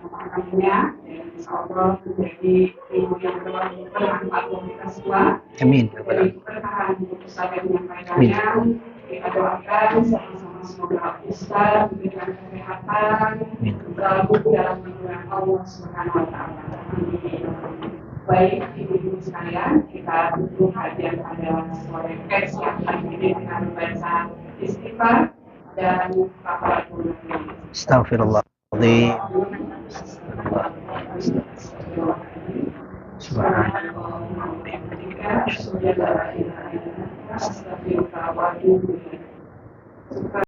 memahaminya dan insya Allah menjadi ibu yang bermanfaat untuk kita semua. Amin. Jadi bertahan untuk Ustaz yang menyampaikannya. Kita doakan sama-sama semoga Ustaz diberikan kesehatan selalu dalam lindungan Allah Subhanahu wa Ta'ala. Baik ibu-ibu sekalian, kita tutup kajian pada sore siang hari ini dengan membaca istighfar dan kafaratul majlis. Astagfirullahaladzim. Subhanallah. Subhanallah.